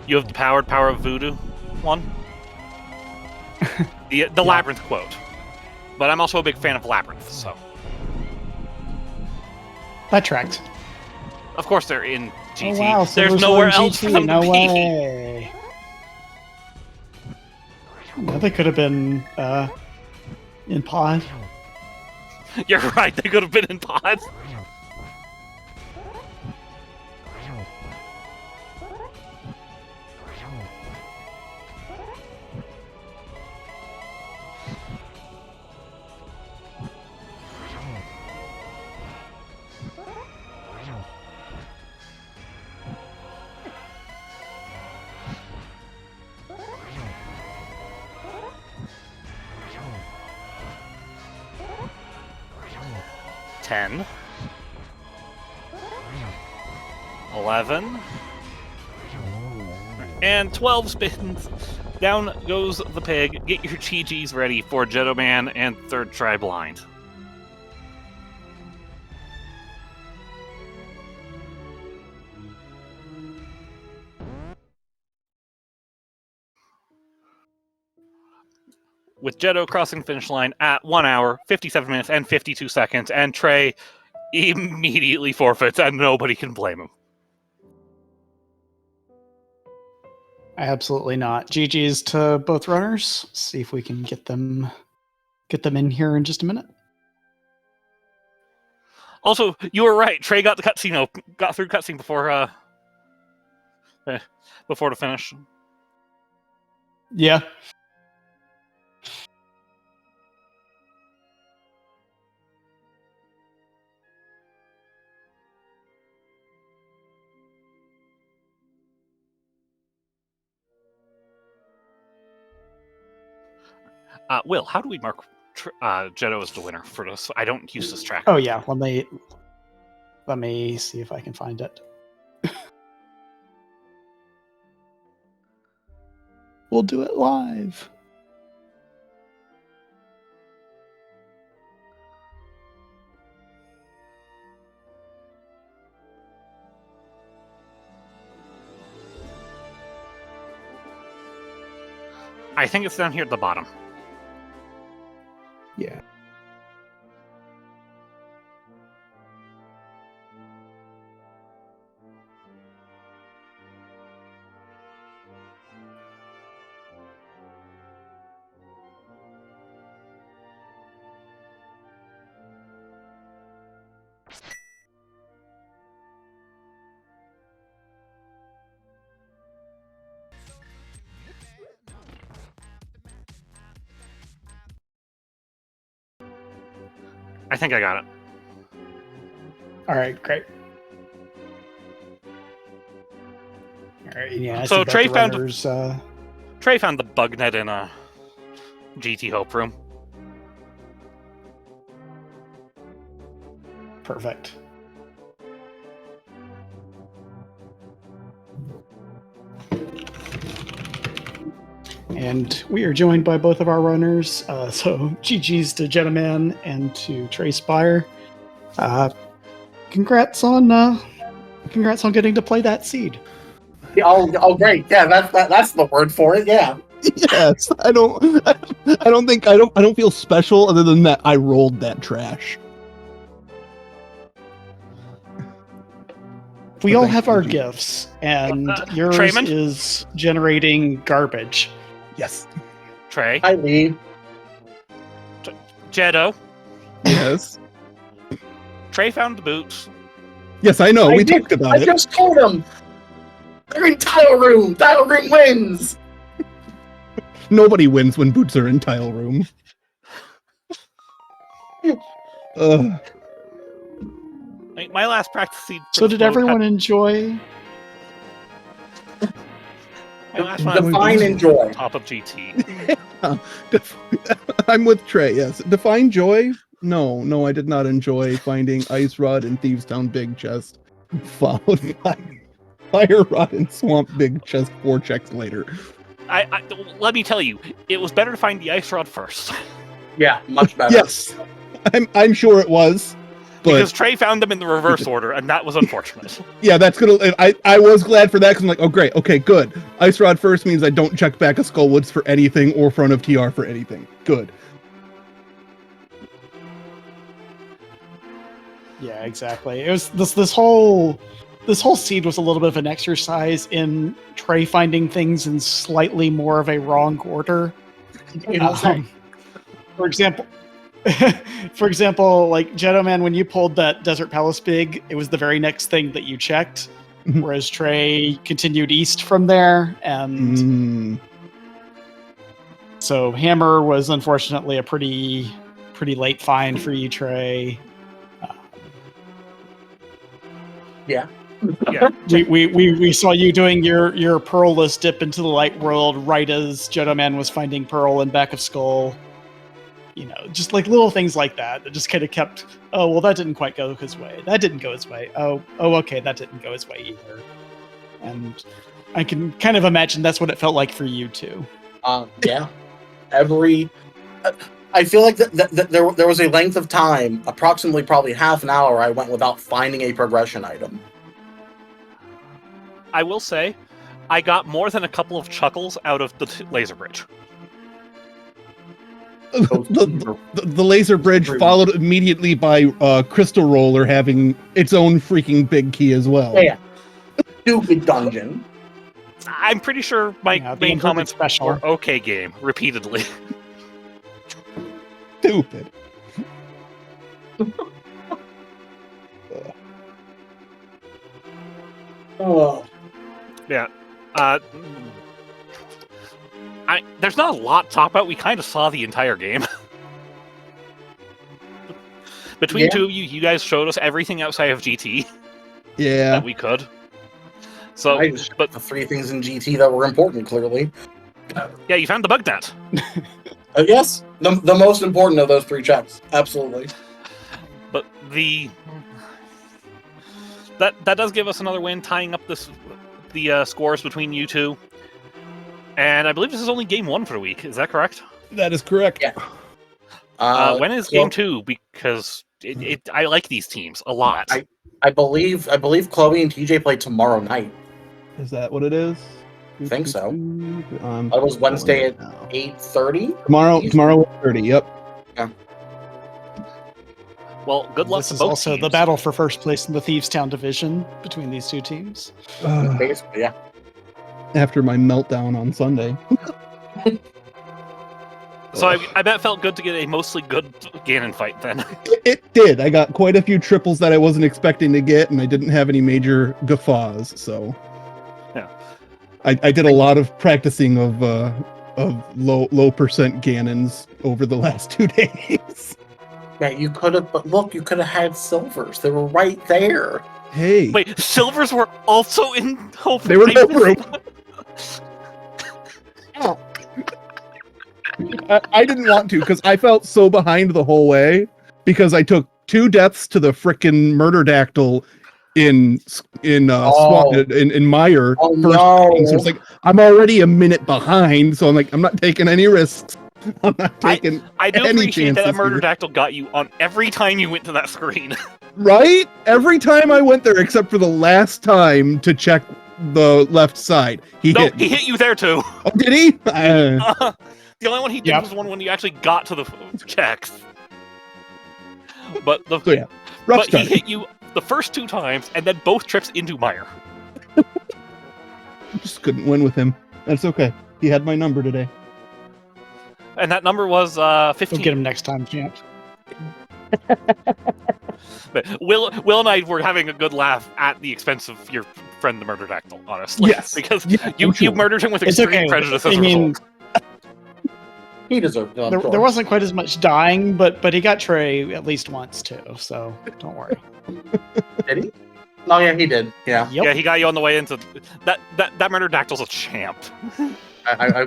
you have the power of voodoo one. The Labyrinth quote. But I'm also a big fan of Labyrinth, so. That tracked. Of course they're in GT. Oh, wow. There's nowhere else for them to be. Way. Well, they could have been in pod. You're right, they could have been in pod. Ten. 11. And 12 spins. Down goes the pig. Get your GGs ready for Jetto Man and Third Try Blind. With Jetto crossing the finish line at 1 hour, 57 minutes, and 52 seconds, and Trey immediately forfeits, and nobody can blame him. Absolutely not. GG's to both runners. See if we can get them in here in just a minute. Also, you were right. Trey got the cutscene got through cutscene before the finish. Yeah. Will, how do we mark Jetto as the winner for this? I don't use this track. Oh yeah. Let me see if I can find it. We'll do it live. I think it's down here at the bottom. Yeah. I think I got it. All right, great. All right, yeah. I So see that Trey the found- runners, Trey found the bug net in a GT Hope room. Perfect. And we are joined by both of our runners. So GG's to Gentleman and to Trey Spire. Congrats on getting to play that seed. Oh, great! Yeah, that's the word for it. Yeah. Yes, I don't feel special other than that I rolled that trash. We Well, all thanks, have our GG. gifts, and yours Trayman? is generating garbage. Yes. Trey, Hi, Lee. Jeddo, Yes. Trey found the boots. Yes, I know. I We did- talked about I it. just told him. They're in tile room. Tile room wins. Nobody wins when boots are in tile room. My last practice seed. for So this did mode everyone had- enjoy? my last one had Define boots enjoy. top of GT. I'm with Trey. Yes. Define joy. No, I did not enjoy finding Ice Rod in Thieves Town Big Chest, followed by Fire Rod and Swamp Big Chest 4 checks later. Let me tell you, it was better to find the ice rod first Yeah, much better. Yes, I'm sure it was, but because Trey found them in the reverse order, and that was unfortunate. yeah, that's gonna. I was glad for that because I'm like, oh great, okay, good. Ice Rod first means I don't check back a Skullwoods for anything or front of TR for anything. Good. Yeah, exactly. It was this whole seed was a little bit of an exercise in Trey finding things in slightly more of a wrong order. You know what I'm saying? For example, like Gentleman, when you pulled that Desert Palace Big, it was the very next thing that you checked, Mhm. whereas Trey continued east from there, and so Hammer was unfortunately a pretty late find for you, Trey. Yeah. Yeah, We saw you doing your Pearlless dip into the light world right as Gentleman was finding Pearl in back of Skull. You know, just like little things like that just kind of kept. Oh well, that didn't quite go his way. That didn't go his way. Oh okay, that didn't go his way either. And I can kind of imagine that's what it felt like for you too. Yeah. I feel like there was a length of time, approximately probably half an hour, I went without finding a progression item. I will say, I got more than a couple of chuckles out of the laser bridge. The laser bridge followed immediately by Crystal Roller having its own freaking big key as well. Yeah. Stupid dungeon. I'm pretty sure my Yeah, the main inverted comments special. were "okay game" repeatedly. Stupid. Oh. Yeah. There's not a lot to talk about. We kind of saw the entire game. Between Yeah. two of you, you guys showed us everything outside of GT Yeah. that we could. So, I just but the three things in GT that were important, clearly. yeah, you found the bug net. Yes, the most important of those three checks. Absolutely. But that does give us another win, tying up the scores between you two. And I believe this is only game one for the week. Is that correct? That is correct. Yeah. When is well, game two? Because I like these teams a lot. I believe Chloe and TJ play tomorrow night. Is that what it is? I think so. That was Wednesday at 8:30. Tomorrow at 30. Yep. Well, good luck This to is both also teams. the battle for first place in the Thieves Town division between these two teams. Basically, yeah. After my meltdown on Sunday. So I bet it felt good to get a mostly good Ganon fight then. It did. I got quite a few triples that I wasn't expecting to get, and I didn't have any major guffaws. So, yeah, I did a lot of practicing of low percent Ganons over the last 2 days. Man, you could have, but look, you could have had silvers. They were right there. Hey, Wait, silvers were also in Hope. they were in the room. I didn't want to because I felt so behind the whole way because I took 2 deaths to the frickin' murder dactyl in Meyer. Oh, first no. thing. So it's like I'm already a minute behind, so I'm like I'm not taking any risks. I'm not taking I do any appreciate that chances murder here. dactyl got you on every time you went to that screen. Right? Every time I went there, except for the last time to check the left side, he hit me. He hit you there too. Oh, did he? The only one he did Yep. was one when you actually got to the checks. But So yeah, rough but he start. hit you the first 2 times, and then both trips into Meyer. Just couldn't win with him. That's okay. He had my number today. And that number was We'll 15. get him next time, champ. But Will and I were having a good laugh at the expense of your friend the murder dactyl, honestly. Yes. Because Yeah, you I'm sure. murdered him with It's extreme okay. prejudice as I a mean, result. He deserved it. I'm there sure. wasn't quite as much dying, but he got Trey at least once too. So don't worry. Did he? Oh yeah, he did. Yeah, Yep. Yeah, he got you on the way into that murder dactyl's a champ. I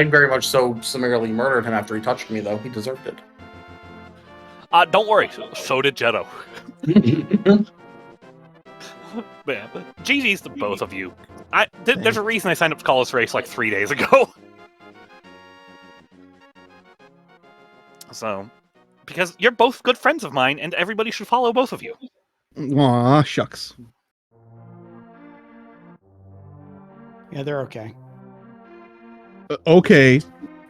very much so summarily murdered him after he touched me, though. He deserved it. Don't worry, so did Jetto. Man, GG's to both of you. There's a reason I signed up to call this race like 3 days ago. So, because you're both good friends of mine, and everybody should follow both of you. Aw, shucks. Yeah, they're okay. Okay,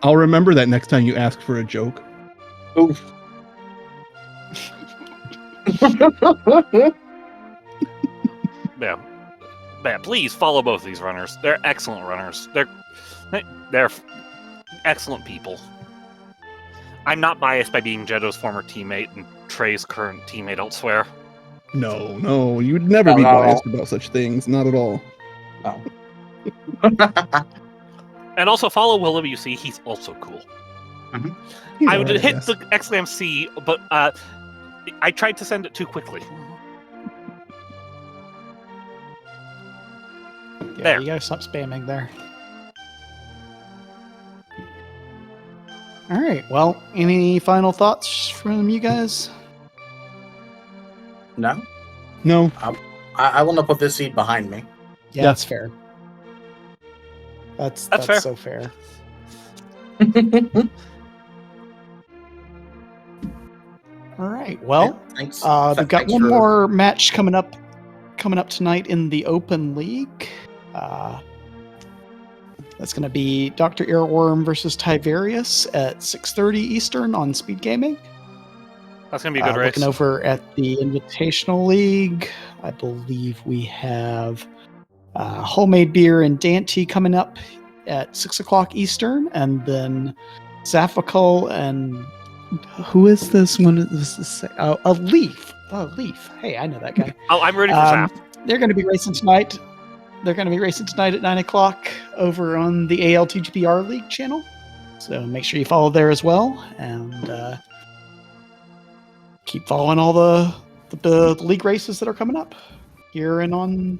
I'll remember that next time you ask for a joke. Oof. Yeah, please follow both of these runners. They're excellent runners. They're excellent people. I'm not biased by being Jetto's former teammate and Trey's current teammate elsewhere. No, you would never be No. biased about such things. Not at all. Oh. And also follow WC. He's also cool. He's I would alright, hit guess. the exclam C, but I tried to send it too quickly. Yeah, There. you gotta stop spamming there. All right. Well, any final thoughts from you guys? No, No, I want to put this seed behind me. Yeah, Yeah. that's fair. That's fair. so fair. All right. Well, Thanks. we've got Thanks one for- more match coming up tonight in the Open League. That's going to be Dr. Earworm versus Tiberius at 6:30 Eastern on SpeedGaming. That's gonna be a good race. Looking over at the Invitational League, I believe we have Homemade Beer and Dante coming up at 6 o'clock Eastern, and then Zaphical and who is this one? A Leaf. Oh, Leaf. Hey, I know that guy. Oh, I'm rooting for Zap. They're going to be racing tonight. They're going to be racing tonight at 9 o'clock over on the ALTTPR League channel. So make sure you follow there as well, and keep following all the league races that are coming up here and on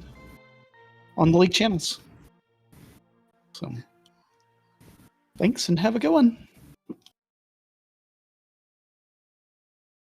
the league channels. So thanks and have a good one.